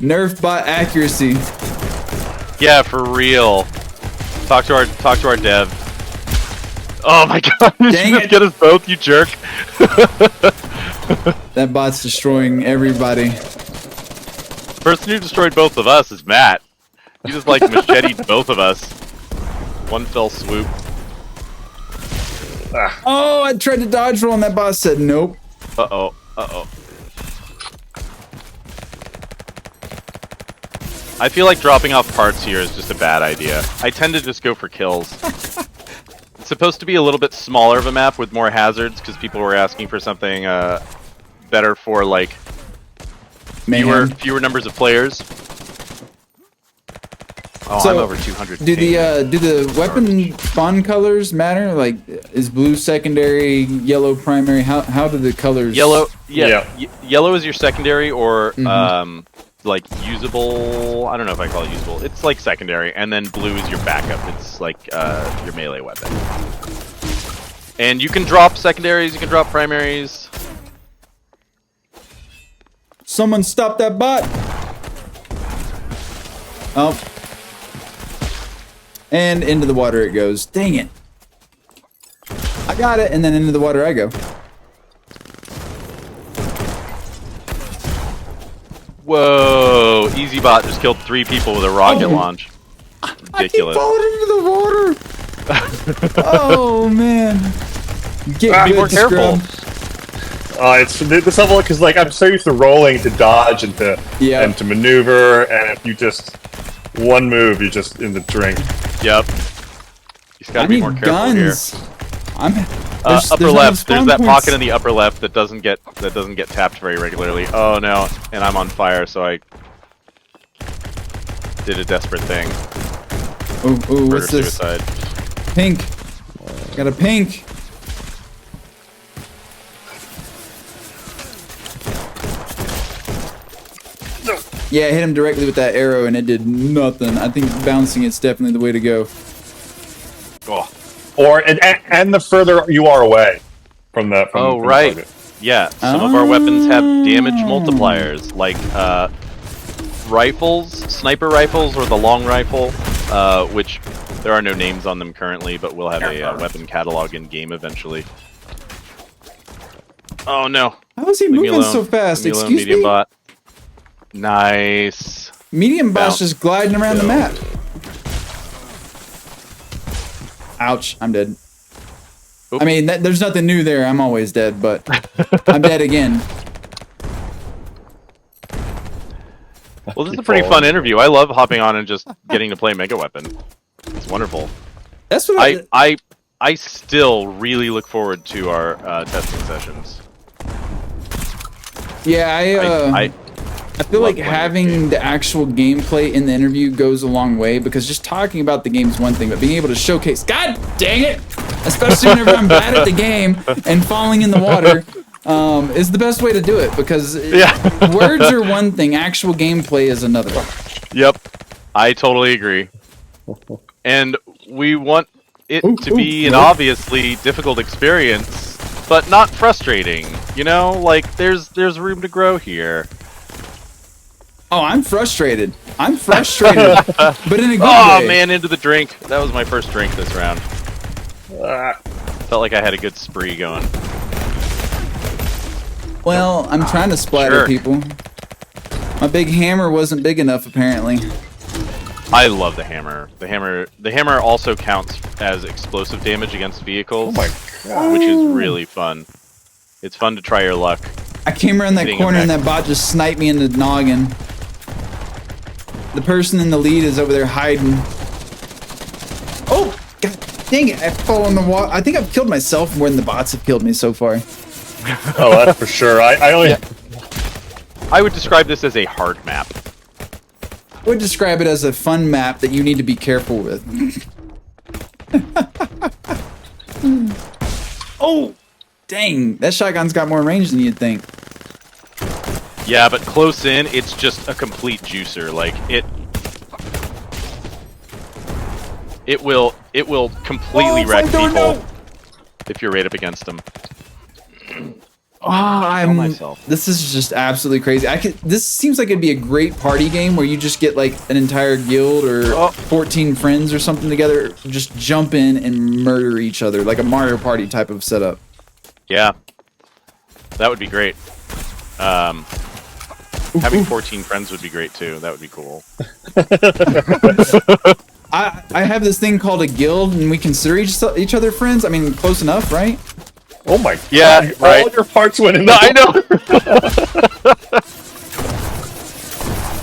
Nerf bot accuracy. Yeah, for real. Talk to our dev. Oh my god! Dang Just it. get us both, you jerk. That bot's destroying everybody. Person who destroyed both of us is Matt. He just like macheted both of us. One fell swoop. Oh, I tried to dodge roll and that bot said nope. Uh-oh. Uh-oh. I feel like dropping off parts here is just a bad idea. I tend to just go for kills. It's supposed to be a little bit smaller of a map with more hazards because people were asking for something better for like fewer numbers of players. Oh, So, I'm over 200. Do the weapon spawn colors matter? Like, is blue secondary, yellow primary? How do the colors? Yellow, Yeah. Yellow is your secondary or like usable. I don't know if I call it usable. It's like secondary, and then blue is your backup. It's like your melee weapon. And you can drop secondaries. You can drop primaries. Someone stop that bot! Oh. And into the water it goes. Dang it. I got it, and then into the water I go. Whoa! Easy bot just killed 3 people with a rocket launch. Ridiculous. I keep falling into the water! Oh, man. Get Be good, more careful. scrub. It's this level because like I'm so used to rolling to dodge and to maneuver, and if you just one move, you're just in the drink. Yep. You just gotta be more careful guns. here. There's Upper no left. spawn There's that points. pocket in the upper left that doesn't get tapped very regularly. Oh no! And I'm on fire, so I did a desperate thing. Ooh, Murder what's this? suicide. Pink. Got a pink. Yeah, I hit him directly with that arrow and it did nothing. I think bouncing it's definitely the way to go. Oh. And the further you are away from the Oh from right. the target. Yeah. Some of our weapons have damage multipliers, like rifles, sniper rifles, or the long rifle, which there are no names on them currently, but we'll have a weapon catalog in game eventually. Oh no! How is he Leave me moving alone. so fast? Leave me alone, Excuse medium me? bot. Nice. Medium bot's Bounce. just gliding around the map. Ouch, I'm dead. Oop. I mean, there's nothing new there. I'm always dead, but I'm dead again. Well, this is a pretty fun interview. I love hopping on and just getting to play Megaweapon. It's wonderful. That's what I still really look forward to our testing sessions. Yeah, I feel like love having the actual gameplay in the interview goes a long way, because just talking about the game is one thing, but being able to showcase, God dang it, especially whenever I'm bad at the game and falling in the water, is the best way to do it, because words are one thing, actual gameplay is another. Yep, I totally agree. And we want it to be an obviously difficult experience, but not frustrating. You know, like there's room to grow here. Oh, I'm frustrated. I'm frustrated, but in a good way. Oh man, into the drink. That was my first drink this round. Felt like I had a good spree going. Well, I'm trying to splatter people. My big hammer wasn't big enough, apparently. I love the hammer. The hammer also counts as explosive damage against vehicles. Oh my god. Which is really fun. It's fun to try your luck. I came around that corner and that bot just sniped me in the noggin. The person in the lead is over there hiding. Oh, god dang it, I fall in the water. I think I've killed myself more than the bots have killed me so far. Oh, that's for sure. I only... I would describe this as a hard map. I would describe it as a fun map that you need to be careful with. Oh, dang. That shotgun's got more range than you'd think. Yeah, but close in, it's just a complete juicer. Like, it will completely wreck people if you're right up against them. Oh, this is just absolutely crazy. This seems like it'd be a great party game where you just get like an entire guild or 14 friends or something together, just jump in and murder each other, like a Mario Party type of setup. Yeah, that would be great. Having 14 friends would be great too. That would be cool. I have this thing called a guild, and we consider each other friends. I mean, close enough, right? Oh my god. Yeah, right. All your parts went in the I know.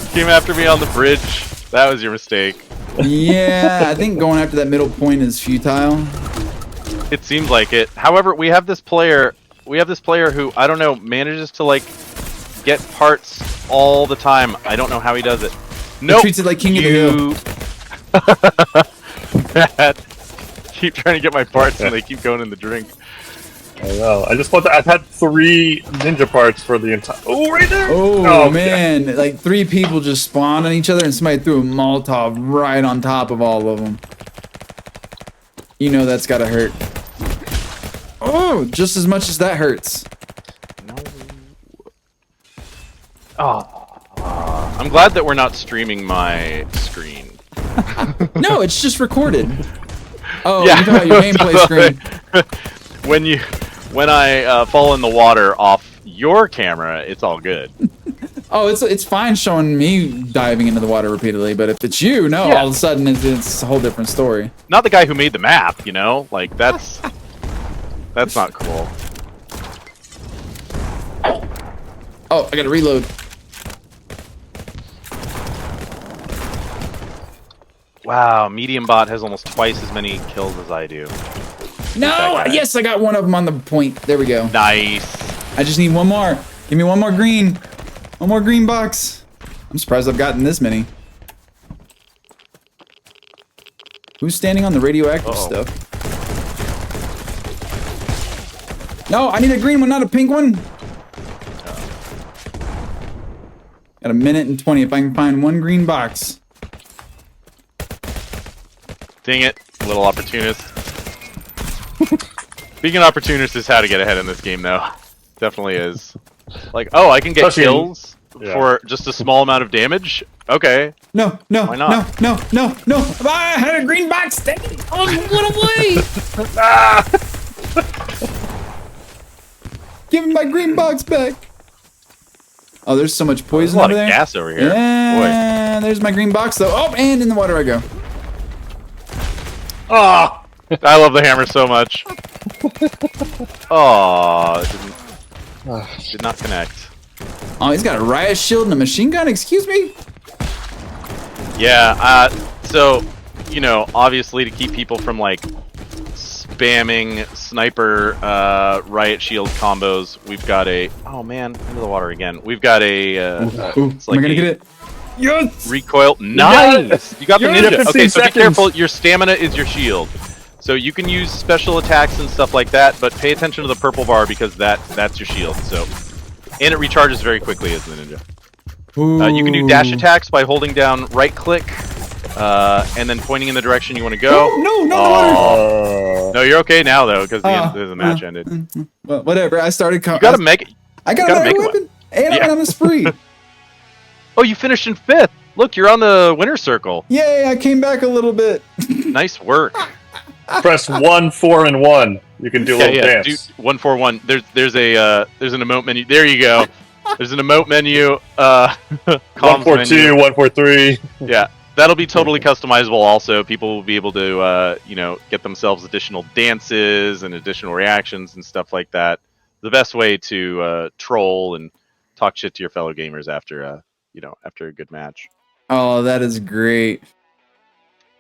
Came after me on the bridge. That was your mistake. Yeah, I think going after that middle point is futile. It seems like it. However, we have this player who, I don't know, manages to like get parts all the time. I don't know how he does it. Nope. He treats it like King of the Hill. Keep trying to get my parts and they keep going in the drink. I know. I just want to. I've had 3 ninja parts for the entire. Oh, right there. Oh man, yeah. Like 3 people just spawned on each other, and somebody threw a Molotov right on top of all of them. You know that's gotta hurt. Oh, just as much as that hurts. No. Oh. I'm glad that we're not streaming my screen. No, it's just recorded. Oh, yeah. You're talking about your gameplay screen. When I fall in the water off your camera, it's all good. Oh, it's fine showing me diving into the water repeatedly, but if it's you, no, all of a sudden it's a whole different story. Not the guy who made the map, you know? Like, that's not cool. Oh, I gotta reload. Wow, medium bot has almost twice as many kills as I do. No! Yes, I got one of them on the point. There we go. Nice. I just need one more. Give me one more green. One more green box. I'm surprised I've gotten this many. Who's standing on the radioactive stuff? No, I need a green one, not a pink one. Got a minute and 20 if I can find one green box. Dang it, little opportunist. Being an opportunist is how to get ahead in this game, though. Definitely is. Like, oh, I can get kills for just a small amount of damage? Okay. No. Why not? No. I had a green box. Dang it. Oh, what away. Give me my green box back. Oh, there's so much poison over there. There's a lot of gas over here. Yeah, there's my green box, though. Oh, and in the water I go. Oh, I love the hammer so much. Oh, did not connect. Oh, he's got a riot shield and a machine gun? Excuse me? Yeah, so you know, obviously to keep people from like spamming sniper riot shield combos, we've got a oh man, into the water again. We've got a it's like am I gonna get it? Yes! recoil. Nice! You got the ninja. Okay, so be careful. Your stamina is your shield. So you can use special attacks and stuff like that, but pay attention to the purple bar because that's your shield. So, and it recharges very quickly as the ninja. You can do dash attacks by holding down right click and then pointing in the direction you want to go. No, no, no, you're okay now though because the match ended. Well, whatever. I started. You got to make it. I got a Megaweapon, and I went on a spree. Oh, you finished in 5th. Look, you're on the winner's circle. Yay! I came back a little bit. Nice work. Press 1, 4, and 1. You can do a little dance. Do 1, 4, 1. There's an emote menu. There you go. There's an emote menu. 1, 4, 2, 1, 4, 3. Yeah, that'll be totally customizable. Also, people will be able to get themselves additional dances and additional reactions and stuff like that. The best way to troll and talk shit to your fellow gamers after after a good match. Oh, that is great.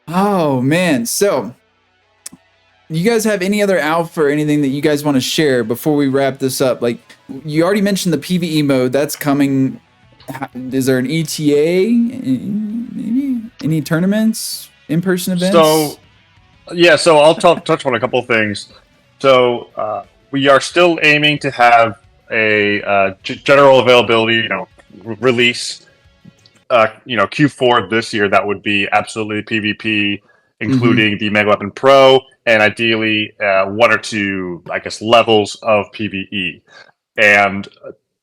Oh man, so you guys have any other alpha or anything that you guys want to share before we wrap this up? Like, you already mentioned the PvE mode that's coming. Is there an ETA? Maybe any tournaments, in-person events? So I'll touch on a couple of things. So we are still aiming to have a general availability, release. Q4 of this year. That would be absolutely PvP, including the Megaweapon Pro, and ideally 1 or 2, I guess, levels of PvE. And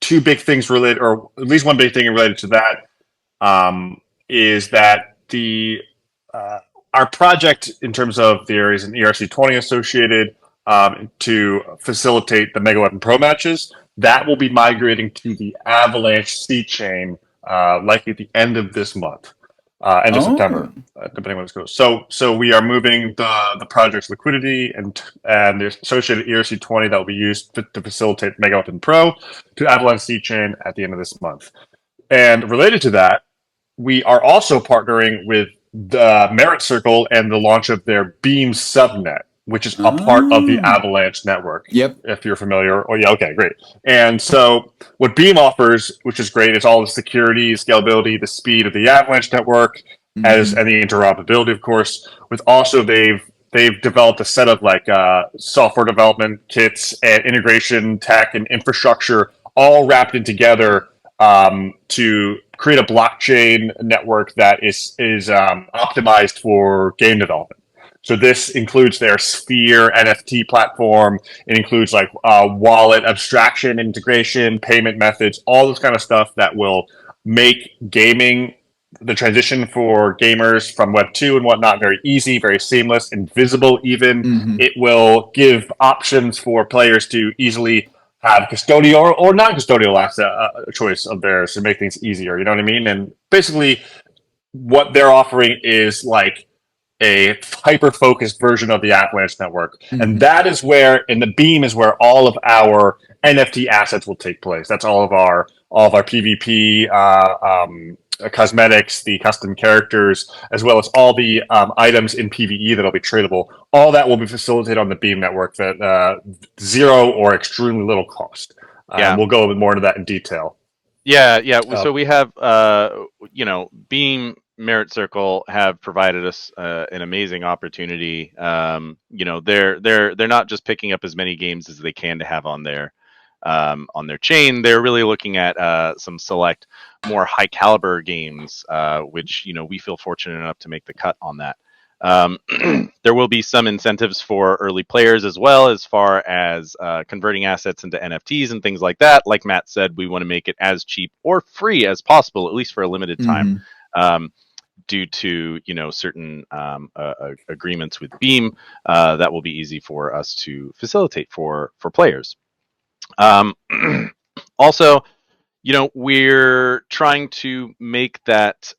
2 big things related, or at least 1 big thing related to that, is that our project in terms of there is an ERC20 associated to facilitate the Megaweapon Pro matches. That will be migrating to the Avalanche C chain likely at the end of this month, end of September, depending on when this goes. So we are moving the project's liquidity and the associated ERC20 that will be used to facilitate Megaweapon Pro to Avalanche C chain at the end of this month. And related to that, we are also partnering with the Merit Circle and the launch of their Beam subnet, which is a part of the Avalanche network. Yep. If you're familiar. Oh, yeah. Okay, great. And so what Beam offers, which is great, is all the security, scalability, the speed of the Avalanche network, and the interoperability, of course. With also, they've developed a set of software development kits and integration tech and infrastructure all wrapped in together to create a blockchain network that is optimized for game development. So this includes their Sphere NFT platform. It includes wallet abstraction, integration, payment methods, all this kind of stuff that will make gaming, the transition for gamers from Web 2 and whatnot, very easy, very seamless, and visible even. It will give options for players to easily have custodial or non-custodial asset choice of theirs to make things easier. You know what I mean? And basically what they're offering is like a hyper-focused version of the Avalanche network. And that is where, in the Beam is where all of our NFT assets will take place. That's all of our PvP cosmetics, the custom characters, as well as all the items in PvE that'll be tradable. All that will be facilitated on the Beam network at zero or extremely little cost. We'll go a bit more into that in detail. So we have, Beam, Merit Circle have provided us an amazing opportunity. They're not just picking up as many games as they can to have on their chain. They're really looking at some select more high caliber games, which we feel fortunate enough to make the cut on that. There will be some incentives for early players as well, as far as converting assets into NFTs and things like that. Like Matt said, we want to make it as cheap or free as possible, at least for a limited time. Due to certain agreements with Beam, that will be easy for us to facilitate for players. Also, we're trying to make that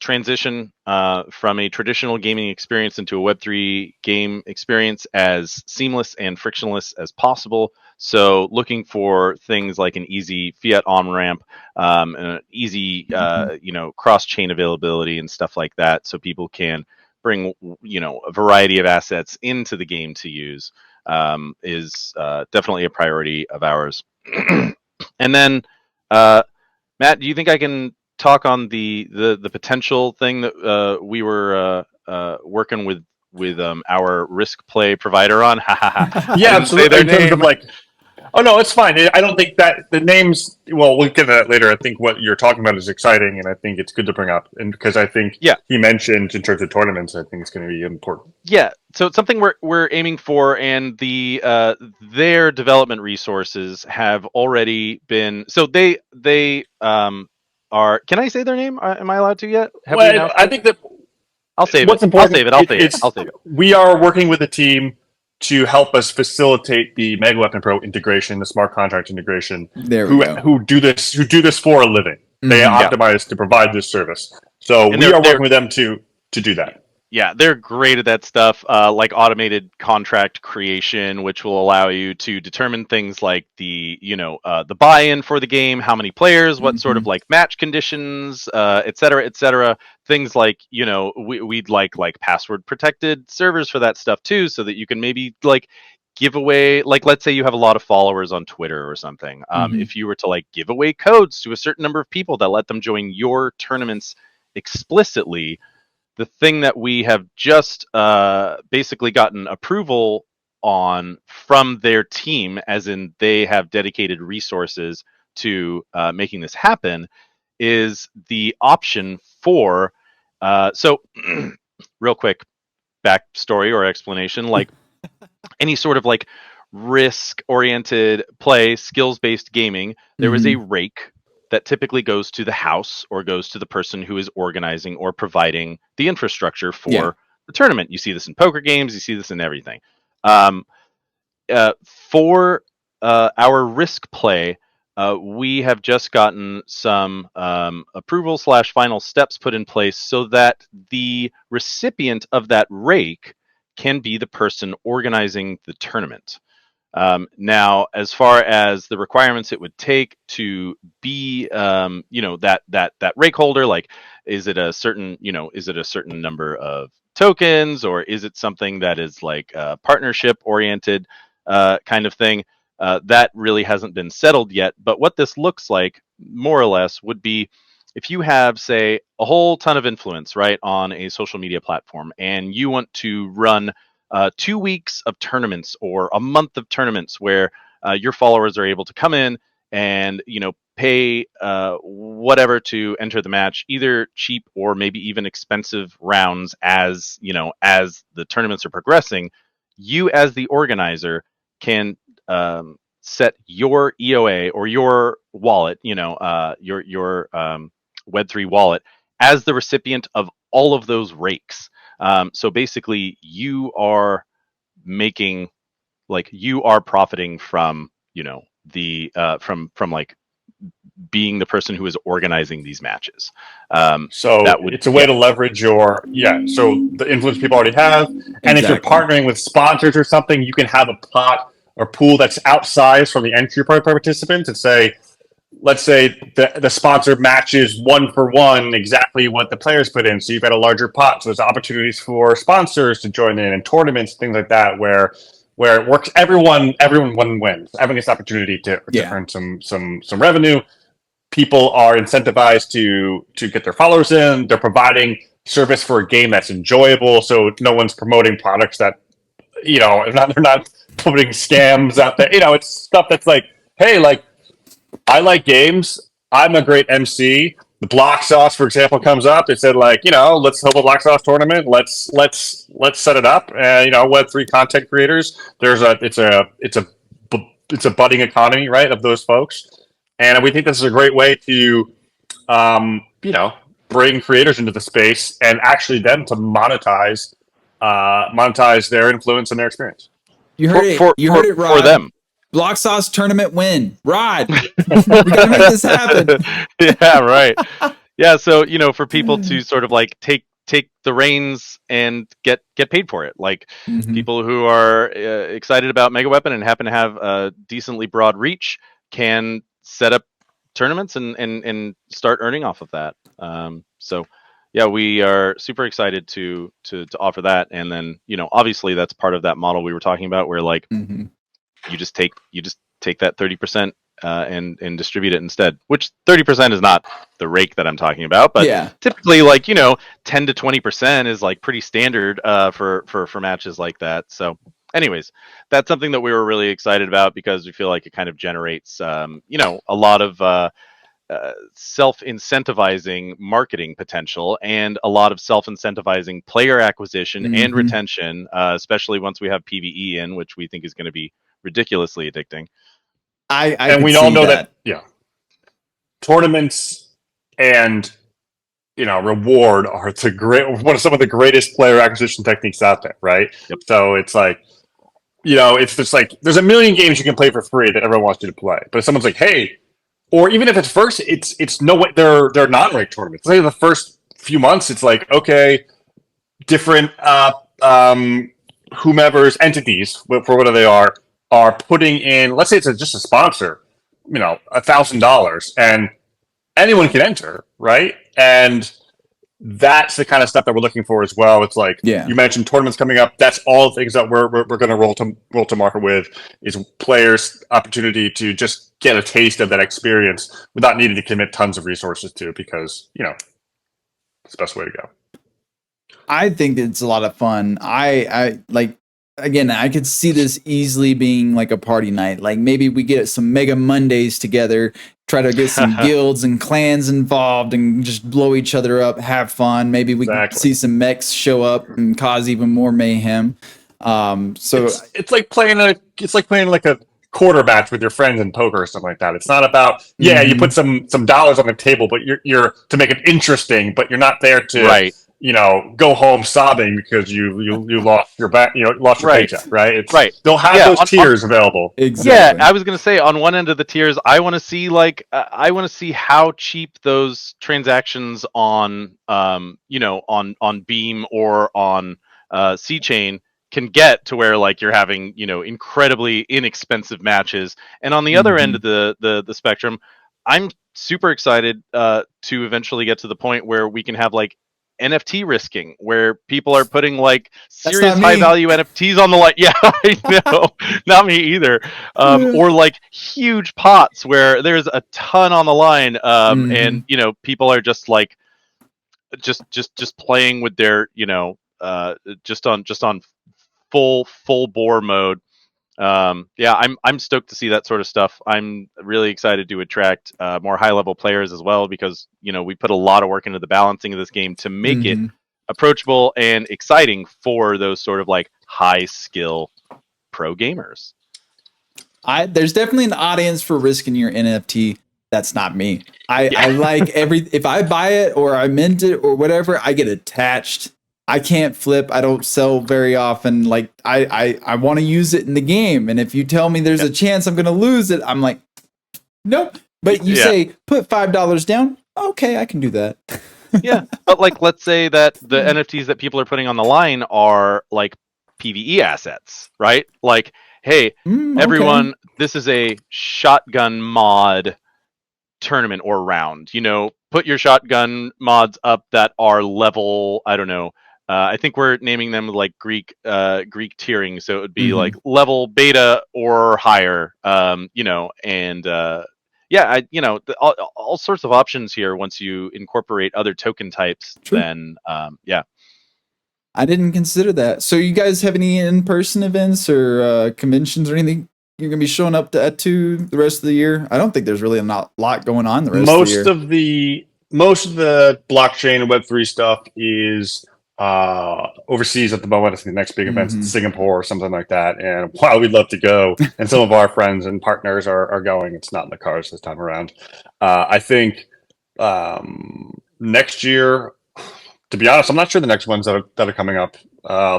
transition from a traditional gaming experience into a Web3 game experience as seamless and frictionless as possible. So looking for things like an easy fiat on-ramp, an easy, cross-chain availability and stuff like that, so people can bring a variety of assets into the game to use is definitely a priority of ours. And then, Matt, do you think I can talk on the potential thing that we were working with our risk play provider on? Yeah, absolutely. In terms of like, oh no, it's fine. I don't think that the names. Well, we'll get to that later. I think what you're talking about is exciting, and I think it's good to bring up. And because I think he mentioned in terms of tournaments, I think it's going to be important. Yeah, so it's something we're aiming for, and their development resources have already been. So they are. Can I say their name? Am I allowed to yet? I think that I'll save what's it. important. I'll save it. We are working with a team to help us facilitate the Megaweapon Pro integration, the smart contract integration. Who do this for a living. They optimize to provide this service. So we are working with them to do that. Yeah, they're great at that stuff, like automated contract creation, which will allow you to determine things like the buy-in for the game, how many players, what sort of like match conditions, et cetera, things like, we'd like password protected servers for that stuff too, so that you can maybe like give away, like, let's say you have a lot of followers on Twitter or something. If you were to like give away codes to a certain number of people that let them join your tournaments explicitly, the thing that we have just basically gotten approval on from their team, as in they have dedicated resources to making this happen, is the option for so real quick backstory or explanation, like any sort of like risk oriented play, skills based gaming, there is a rake that typically goes to the house or goes to the person who is organizing or providing the infrastructure for the tournament. You see this in poker games, you see this in everything. For our risk play, we have just gotten some approval / final steps put in place so that the recipient of that rake can be the person organizing the tournament. Now, as far as the requirements it would take to be, that rake holder, like, is it a certain number of tokens, or is it something that is like partnership oriented kind of thing? That really hasn't been settled yet. But what this looks like, more or less, would be if you have, say, a whole ton of influence, right, on a social media platform, and you want to run 2 weeks of tournaments or a month of tournaments where your followers are able to come in and pay whatever to enter the match, either cheap or maybe even expensive rounds as the tournaments are progressing. You as the organizer can set your EOA or your wallet, your Web3 wallet, as the recipient of all of those rakes. So basically, you are profiting from from like being the person who is organizing these matches. It's a way to leverage so the influence people already have, and if you're partnering with sponsors or something, you can have a pot or pool that's outsized from the entry participants and say, let's say the sponsor matches 1-for-1 exactly what the players put in. So you've got a larger pot. So there's opportunities for sponsors to join in and tournaments, things like that, where it works. Everyone wins. Everyone gets the opportunity to earn some revenue. People are incentivized to get their followers in. They're providing service for a game that's enjoyable. So no one's promoting products that, they're not putting scams out there. It's stuff that's like, hey, like, I like games. I'm a great MC. The BLOCK SAUC3, for example, comes up. They said, like, let's hold a BLOCK SAUC3 tournament. Let's set it up. And Web3 content creators. It's a budding economy, right, of those folks. And we think this is a great way to, bring creators into the space and actually them to monetize their influence and their experience. You heard it. You heard it, Rod. For them. BLOCK SAUC3 tournament win. Rod, we gotta make this happen. Yeah, right. Yeah, so for people to sort of like take the reins and get paid for it, like people who are excited about Megaweapon and happen to have a decently broad reach can set up tournaments and start earning off of that. So yeah, we are super excited to offer that, and then obviously that's part of that model we were talking about, where like Mhm. you just take that 30% and distribute it instead. Which 30% is not the rake that I'm talking about, but Yeah. typically like 10 to 20% is like pretty standard for matches like that. So, anyways, that's something that we were really excited about because we feel like it kind of generates a lot of self-incentivizing marketing potential and a lot of self-incentivizing player acquisition and Mhm. retention, especially once we have PvE in, which we think is going to be ridiculously addicting. I And can we all see know that. tournaments and reward are one of some of the greatest player acquisition techniques out there, right? Yep. So it's like, it's just like there's a million games you can play for free that everyone wants you to play, but if someone's like, hey, or even if it's first, it's no way they're non-ranked tournaments. Say the first few months, it's like, okay, different whomever's entities for whatever they are putting in. Let's say it's just a sponsor, $1,000, and anyone can enter, right? And that's the kind of stuff that we're looking for as well. It's like you mentioned tournaments coming up. That's all the things that we're going to roll to market with is players' opportunity to just get a taste of that experience without needing to commit tons of resources to, because it's the best way to go. I think it's a lot of fun. I like, again, I could see this easily being like a party night. Like maybe we get some Mega Mondays together, try to get some guilds and clans involved and just blow each other up, have fun. Maybe we can see some mechs show up and cause even more mayhem. So it's like playing like a quarter match with your friends in poker or something like that. It's not about you put some dollars on the table, but you're to make it interesting, but you're not there to go home sobbing because you lost your paycheck, right? It's they'll have those tiers available. Exactly. Yeah, I was gonna say on one end of the tiers, I want to see how cheap those transactions on on Beam or on C Chain can get to where like you're having incredibly inexpensive matches, and on the other end of the spectrum, I'm super excited to eventually get to the point where we can have like NFT risking, where people are putting like serious high value NFTs on the line. Yeah, I know, not me either. Or like huge pots where there's a ton on the line, and people are just like just playing with their just on full bore mode. I'm stoked to see that sort of stuff. I'm really excited to attract more high level players as well, because we put a lot of work into the balancing of this game to make it approachable and exciting for those sort of like high skill pro gamers. There's definitely an audience for risking your NFT. That's not me. I like if I buy it or I mint it or whatever, I get attached. I can't flip. I don't sell very often. Like I want to use it in the game. And if you tell me there's a chance I'm going to lose it, I'm like, nope. But you say put $5 down. Okay, I can do that. Yeah, but like let's say that the NFTs that people are putting on the line are like PvE assets, right? Like, hey, everyone, this is a shotgun mod tournament or round. Put your shotgun mods up that are level, I don't know. I think we're naming them like Greek tiering, so it would be like level beta or higher. All sorts of options here once you incorporate other token types. True. Then I didn't consider that. So you guys have any in-person events or conventions or anything you're gonna be showing up to the rest of the year? I don't think there's really a lot going on the rest of the year. Most of the blockchain and Web3 stuff is overseas at the moment. I think the next big event's in Singapore or something like that. And while we'd love to go, and some of our friends and partners are going, it's not in the cards this time around. I think next year, to be honest, I'm not sure the next ones that are coming up.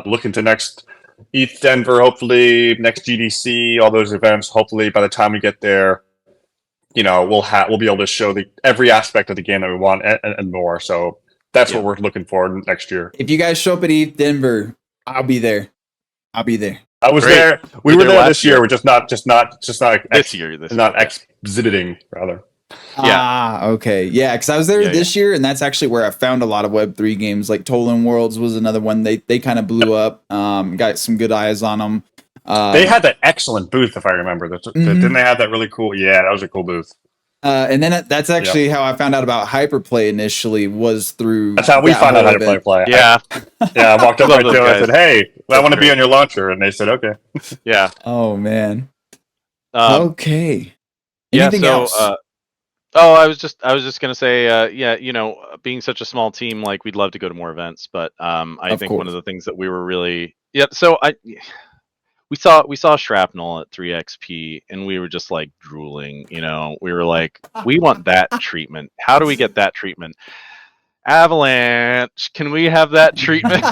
Look into next ETH Denver, hopefully next GDC, all those events. Hopefully by the time we get there, we'll be able to show every aspect of the game that we want and more. So that's what we're looking for next year. If you guys show up at ETH Denver, I'll be there. I was there. We were there this year. We're just not this year. Not exhibiting rather. Okay. Yeah, because I was there Yeah, this year, and that's actually where I found a lot of Web3 games. Like Tolan Worlds was another one. They kind of blew up. Got some good eyes on them. They had that excellent booth, if I remember. Didn't they have that really cool? Yeah, that was a cool booth. And then that's actually how I found out about Hyperplay initially, was through That's how we found out how to play. Yeah. I walked up Love right those to it. I guys. said, "Hey, I want to be great. on your launcher," and they said, "Okay." Yeah. Oh man. Okay. Anything else? I was just gonna say, being such a small team, like we'd love to go to more events, but I Of think course. one of the things that we were really we saw Shrapnel at 3XP, and we were just like drooling. We were like, we want that treatment. How do we get that treatment? Avalanche, can we have that treatment?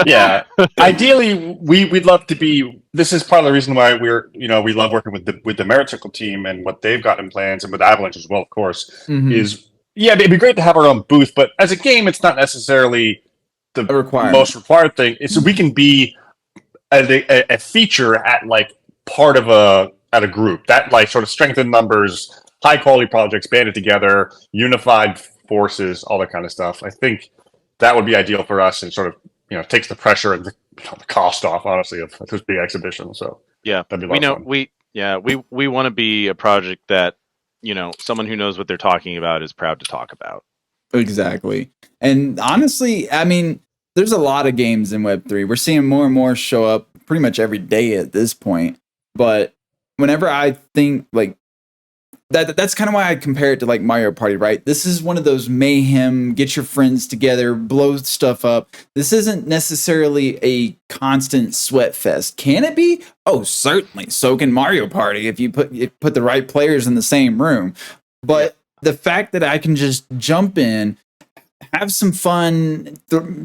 Yeah. Ideally, we'd love to be. This is part of the reason why we love working with the Meritocracy team and what they've got in plans, and with Avalanche as well, of course. Is it'd be great to have our own booth, but as a game, it's not necessarily the most required thing. It's we can be a feature at like part of a group that like sort of strengthen numbers, high quality projects banded together, unified forces, all that kind of stuff. I think that would be ideal for us, and sort of takes the pressure and the cost off, honestly, of this big exhibition. So that'd be a lot of fun. We want to be a project that someone who knows what they're talking about is proud to talk about. Exactly. And honestly, I mean, there's a lot of games in Web3. We're seeing more and more show up pretty much every day at this point. But whenever I think like that's kind of why I compare it to like Mario Party, right? This is one of those mayhem, get your friends together, blow stuff up. This isn't necessarily a constant sweat fest. Can it be? Oh, certainly. So can Mario Party if you put the right players in the same room. But the fact that I can just jump in, have some fun,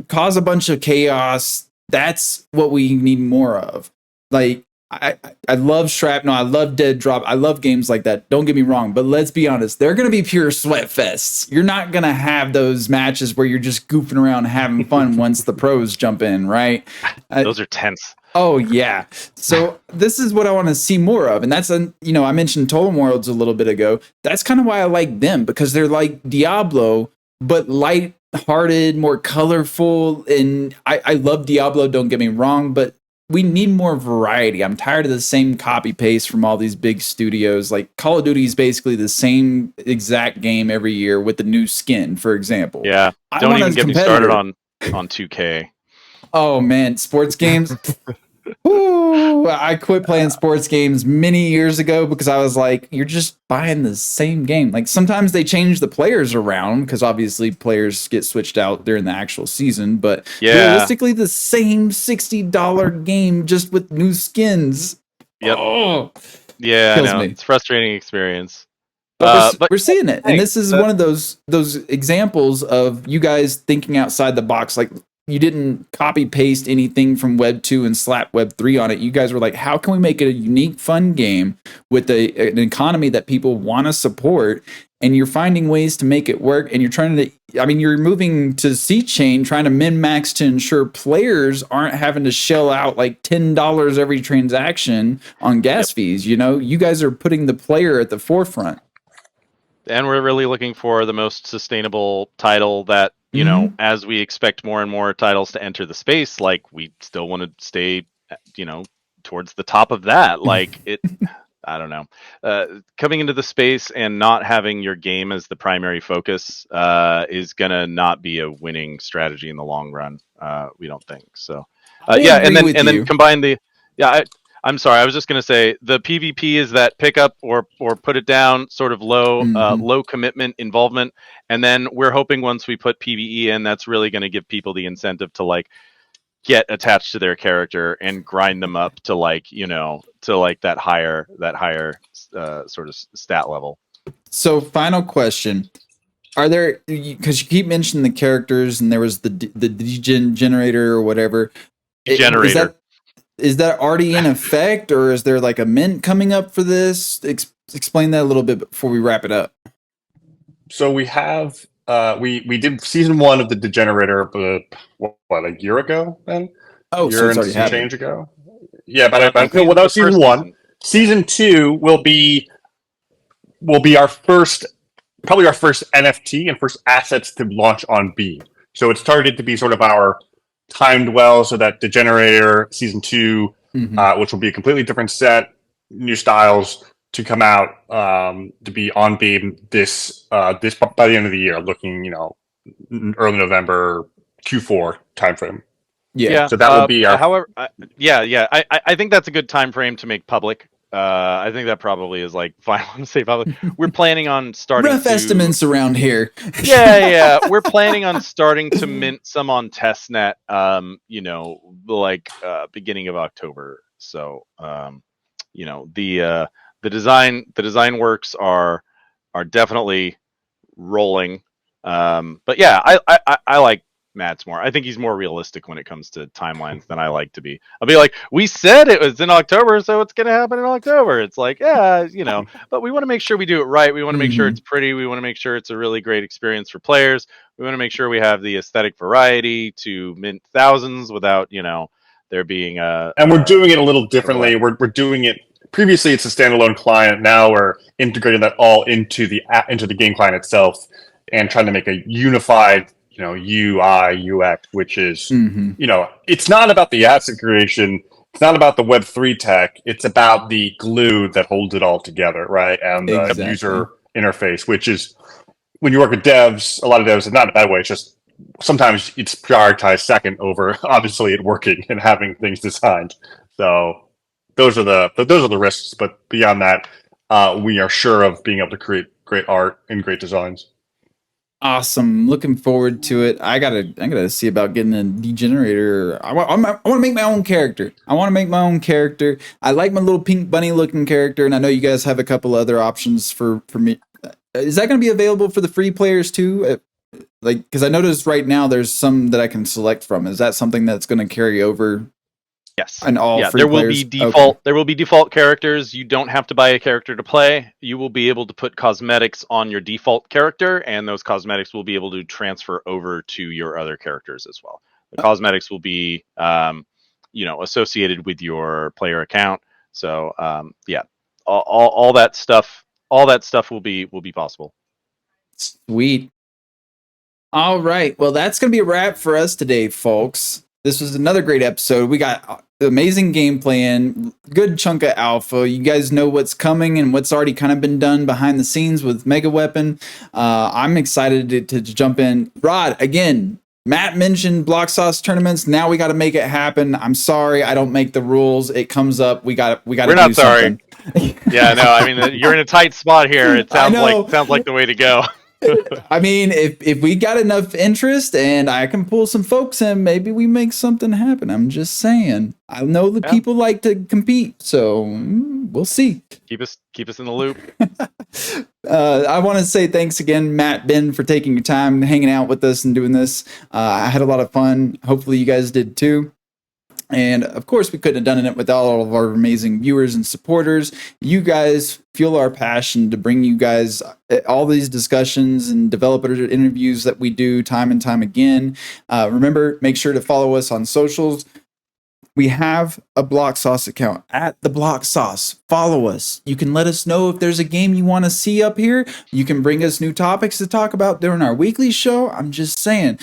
cause a bunch of chaos, that's what we need more of. Like, I love Shrapnel, I love Dead Drop, I love games like that. Don't get me wrong, but let's be honest, they're going to be pure sweat fests. You're not going to have those matches where you're just goofing around having fun once the pros jump in, right? Those are tense. Oh yeah. So this is what I want to see more of, and that's I mentioned Total Worlds a little bit ago. That's kind of why I like them, because they're like Diablo, but light-hearted, more colorful, and I love Diablo. Don't get me wrong, but we need more variety. I'm tired of the same copy paste from all these big studios. Like Call of Duty is basically the same exact game every year with the new skin, for example. Yeah. Don't even get me started on 2K. Oh man, sports games. Ooh, I quit playing sports games many years ago because I was like, you're just buying the same game. Like sometimes they change the players around because obviously players get switched out during the actual season, but realistically the same $60 game just with new skins. Yep. Oh, yeah, I know. It's a frustrating experience. But we're seeing it. And this is one of those examples of you guys thinking outside the box. Like you didn't copy paste anything from Web 2 and slap Web 3 on it. You guys were like, how can we make it a unique, fun game with an economy that people want to support? And you're finding ways to make it work. And you're trying to, you're moving to C chain, trying to min max to ensure players aren't having to shell out like $10 every transaction on gas fees. You guys are putting the player at the forefront. And we're really looking for the most sustainable title that, as we expect more and more titles to enter the space, like we still want to stay, towards the top of that. Like I don't know, coming into the space and not having your game as the primary focus is going to not be a winning strategy in the long run. We don't think so. And then combine the, I'm sorry. I was just going to say the PvP is that pick up or put it down, sort of low commitment involvement, and then we're hoping once we put PvE in, that's really going to give people the incentive to like get attached to their character and grind them up to like that higher sort of stat level. So, final question: are there, because you keep mentioning the characters, and there was the generator or whatever generator. Is that already in effect, or is there like a mint coming up for this? Explain that a little bit before we wrap it up. So we have we did season 1 of the Degenerator, what, a year ago then? Oh, so it's already happened. Change ago. Yeah, but that was season 1. Season 2 will be will be probably our first NFT and first assets to launch on B. So it's targeted to be sort of our timed well, so that Degenerator Season 2, which will be a completely different set, new styles to come out to be on Beam this by the end of the year, looking early November Q4 timeframe. Yeah. So that would be our. However, I think that's a good time frame to make public. I think that probably is like fine to say public. We're planning on starting Rough estimates around here. Yeah. We're planning on starting to mint some on testnet. Beginning of October. So, the design works are definitely rolling. But yeah, I like Matt's more. I think he's more realistic when it comes to timelines than I like to be. I'll be like, we said it was in October, so it's going to happen in October. It's like, but we want to make sure we do it right. We want to make sure it's pretty. We want to make sure it's a really great experience for players. We want to make sure we have the aesthetic variety to mint thousands without, there being a. And we're doing it a little differently. We're doing it. Previously, it's a standalone client. Now we're integrating that all into the game client itself and trying to make a unified UI, UX, which is, it's not about the asset creation. It's not about the Web3 tech. It's about the glue that holds it all together, right? And the user interface, which is, when you work with devs, a lot of devs, and not in a bad way, it's just sometimes it's prioritized second over obviously it working and having things designed. So those are the risks. But beyond that, we are sure of being able to create great art and great designs. Awesome. Looking forward to it. I gotta see about getting a Degenerator. I want to make my own character. I like my little pink bunny looking character, and I know you guys have a couple other options for me. Is that going to be available for the free players too? Because I noticed right now there's some that I can select from. Is that something that's going to carry over? Yes. And all free there players? will be default. Okay. There will be default characters. You don't have to buy a character to play. You will be able to put cosmetics on your default character, and those cosmetics will be able to transfer over to your other characters as well. The cosmetics will be, associated with your player account. So, all that stuff. All that stuff will be possible. Sweet. All right. Well, that's going to be a wrap for us today, folks. This was another great episode. We got amazing gameplay and good chunk of alpha. You guys know what's coming and what's already kind of been done behind the scenes with Megaweapon. I'm excited to jump in. Rod, again, Matt mentioned Block Sauce tournaments. Now we got to make it happen. I'm sorry, I don't make the rules. It comes up. We got to. We're not sorry. Yeah, no. I mean, you're in a tight spot here. It sounds like the way to go. I mean, if we got enough interest and I can pull some folks in, maybe we make something happen. I'm just saying. I know the people like to compete, so we'll see. Keep us in the loop. I want to say thanks again, Matt, Ben, for taking your time, hanging out with us and doing this. I had a lot of fun. Hopefully you guys did too. And of course, we couldn't have done it without all of our amazing viewers and supporters. You guys fuel our passion to bring you guys all these discussions and developer interviews that we do time and time again. Remember, make sure to follow us on socials. We have a Block Sauce account at the Block Sauce. Follow us. You can let us know if there's a game you want to see up here. You can bring us new topics to talk about during our weekly show. I'm just saying.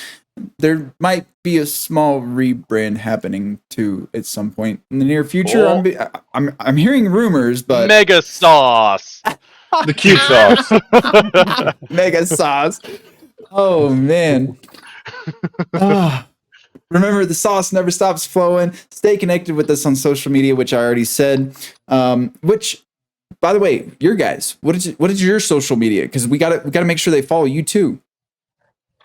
There might be a small rebrand happening too at some point in the near future. Oh. I'm hearing rumors, but Mega Sauce, the cube sauce, Mega Sauce. Oh man! Remember, the sauce never stops flowing. Stay connected with us on social media, which I already said. Which, by the way, your guys, what is your social media? Because we gotta make sure they follow you too.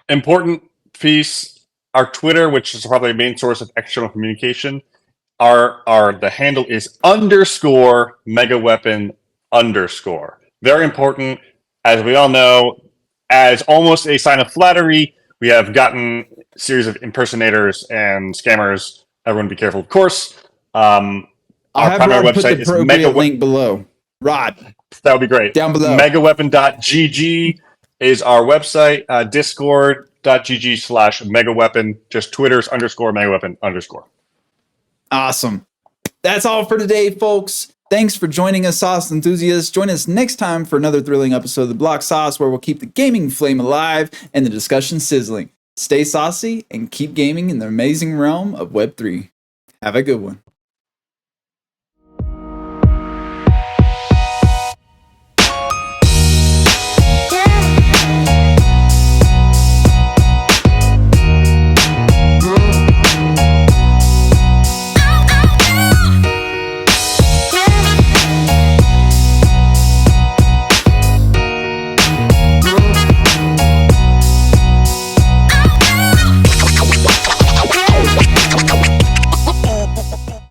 Important piece, our Twitter, which is probably the main source of external communication, the handle is _Megaweapon _. Very important. As we all know, as almost a sign of flattery, we have gotten a series of impersonators and scammers. Everyone be careful, of course. I'll have Rod put the appropriate link below. Rod. That would be great. Down below. Megaweapon.gg is our website. Discord.gg/Megaweapon. Just Twitter's _Megaweapon _. Awesome. That's all for today, folks. Thanks for joining us, sauce enthusiasts. Join us next time for another thrilling episode of the Block Sauce, where we'll keep the gaming flame alive and the discussion sizzling. Stay saucy and keep gaming in the amazing realm of Web3. Have a good one.